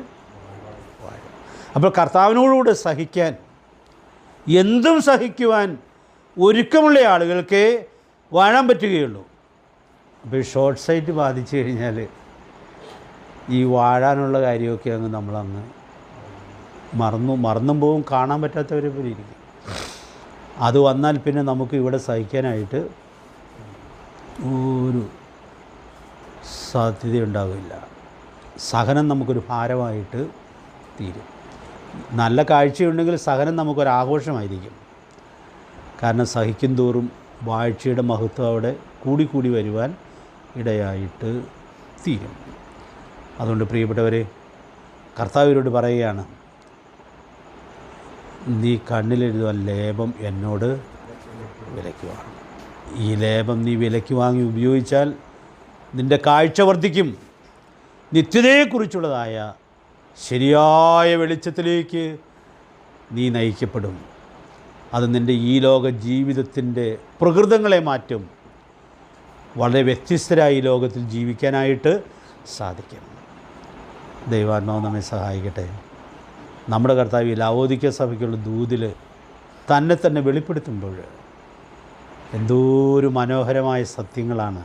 വാഴും. അപ്പോൾ കർത്താവിനോടുകൂടെ സഹിക്കാൻ, എന്തും സഹിക്കുവാൻ ഒരുക്കമുള്ള ആളുകൾക്ക് വാഴാൻ പറ്റുകയുള്ളൂ. അപ്പോൾ ഷോർട്ട് സൈറ്റ് ബാധിച്ചു കഴിഞ്ഞാൽ ഈ വാഴാനുള്ള കാര്യമൊക്കെ നമ്മളങ്ങ് മറന്നും പോവും. കാണാൻ പറ്റാത്തവരെ പോലെ ഇരിക്കും. അത് വന്നാൽ പിന്നെ നമുക്ക് ഇവിടെ സഹിക്കാനായിട്ട് ഒരു സാധ്യതയുണ്ടാവില്ല. സഹനം നമുക്കൊരു ഭാരമായിട്ട് തീരും. നല്ല കാഴ്ചയുണ്ടെങ്കിൽ സഹനം നമുക്കൊരാഘോഷമായിരിക്കും. കാരണം സഹിക്കും തോറും വാഴ്ചയുടെ മഹത്വം അവിടെ കൂടി വരുവാൻ ഇടയായിട്ട് തീരും. അതുകൊണ്ട് പ്രിയപ്പെട്ടവരെ, കർത്താവിനോട് പറയുകയാണ്, നീ കണ്ണിലെഴുതുവാൻ ലേപം എന്നോട് വിലയ്ക്ക് വാങ്ങും. ഈ ലേപം നീ വിലയ്ക്ക് വാങ്ങി ഉപയോഗിച്ചാൽ നിൻ്റെ കാഴ്ച വർദ്ധിക്കും. നിത്യതയെക്കുറിച്ചുള്ളതായ ശരിയായ വെളിച്ചത്തിലേക്ക് നീ നയിക്കപ്പെടും. അത് നിൻ്റെ ഈ ലോക ജീവിതത്തിൻ്റെ പ്രകൃതങ്ങളെ മാറ്റും. വളരെ വ്യത്യസ്തരായി ഈ ലോകത്തിൽ ജീവിക്കാനായിട്ട് സാധിക്കും. ദൈവാത്മാവ് നമ്മെ സഹായിക്കട്ടെ. നമ്മുടെ കർത്താവ് ലവോദിക്ക സഭയ്ക്കുള്ള ദൂതിൽ തന്നെ വെളിപ്പെടുത്തുമ്പോൾ എന്തോരു മനോഹരമായ സത്യങ്ങളാണ്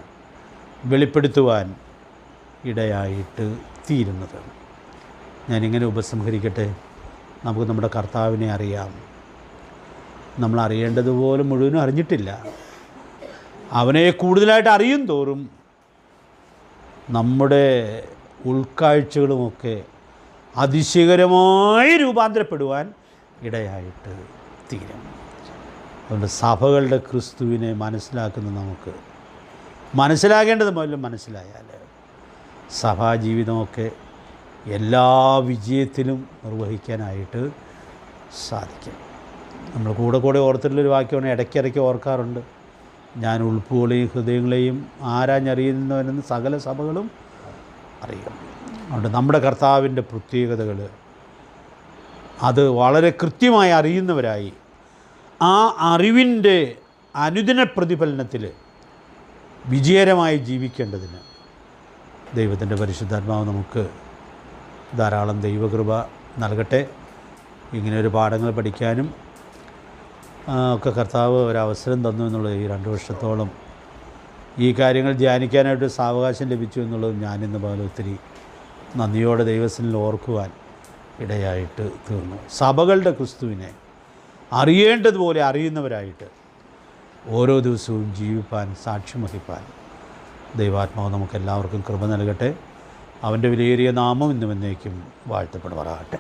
വെളിപ്പെടുത്തുവാൻ ഇടയായിട്ട് തീരുന്നത്. ഞാനിങ്ങനെ ഉപസംഹരിക്കട്ടെ. നമുക്ക് നമ്മുടെ കർത്താവിനെ അറിയാം. നമ്മൾ അറിയേണ്ടതുപോലെ മുഴുവനും അറിഞ്ഞിട്ടില്ല. അവനെ കൂടുതലായിട്ട് അറിയും തോറും നമ്മുടെ ഉൾക്കാഴ്ചകളുമൊക്കെ അതിശയകരമായി രൂപാന്തരപ്പെടുവാൻ ഇടയായിട്ട് തീരും. അതുകൊണ്ട് സഭകളുടെ ക്രിസ്തുവിനെ മനസ്സിലാക്കുന്ന നമുക്ക് മനസ്സിലാകേണ്ടത് മുതലും മനസ്സിലായാൽ സഭാജീവിതമൊക്കെ എല്ലാ വിജയത്തിലും നിർവഹിക്കാനായിട്ട് സാധിക്കും. നമ്മൾ കൂടെ ഓർത്തിട്ടുള്ളൊരു വാക്യമാണ്, ഇടയ്ക്കിടയ്ക്ക് ഓർക്കാറുണ്ട്. ഞാൻ ഉൾപ്പുകളെയും ഹൃദയങ്ങളെയും ആരാഞ്ഞറിയുന്നവരെന്ന് സകല സഭകളും അറിയും. അതുകൊണ്ട് നമ്മുടെ കർത്താവിൻ്റെ പ്രത്യേകതകൾ അത് വളരെ കൃത്യമായി അറിയുന്നവരായി ആ അറിവിൻ്റെ അനുദിന പ്രതിഫലനത്തിൽ വിജയകരമായി ജീവിക്കേണ്ടതിന് ദൈവത്തിൻ്റെ പരിശുദ്ധാത്മാവ് നമുക്ക് ധാരാളം ദൈവകൃപ നൽകട്ടെ. ഇങ്ങനെ ഒരു പാഠങ്ങൾ പഠിക്കാനും ഒക്കെ കർത്താവ് ഒരവസരം തന്നു എന്നുള്ളത്, ഈ 2 വർഷത്തോളം ഈ കാര്യങ്ങൾ ധ്യാനിക്കാനായിട്ട് സാവകാശം ലഭിച്ചു എന്നുള്ളത് ഞാനിന്ന് പകൽ ഒത്തിരി നന്ദിയോടെ ദൈവസന്നിധിയിൽ ഓർക്കുവാൻ ഇടയായിട്ട് തീർന്നു. സഭകളുടെ ക്രിസ്തുവിനെ അറിയേണ്ടതുപോലെ അറിയുന്നവരായിട്ട് ഓരോ ദിവസവും ജീവിപ്പാൻ, സാക്ഷ്യം വഹിപ്പാൻ ദൈവാത്മാവ് നമുക്കെല്ലാവർക്കും കൃപ നൽകട്ടെ. അവൻ്റെ വിലയേറിയ നാമം ഇന്നും എന്നേക്കും വാഴ്ത്തപ്പെടുമാറാകട്ടെ.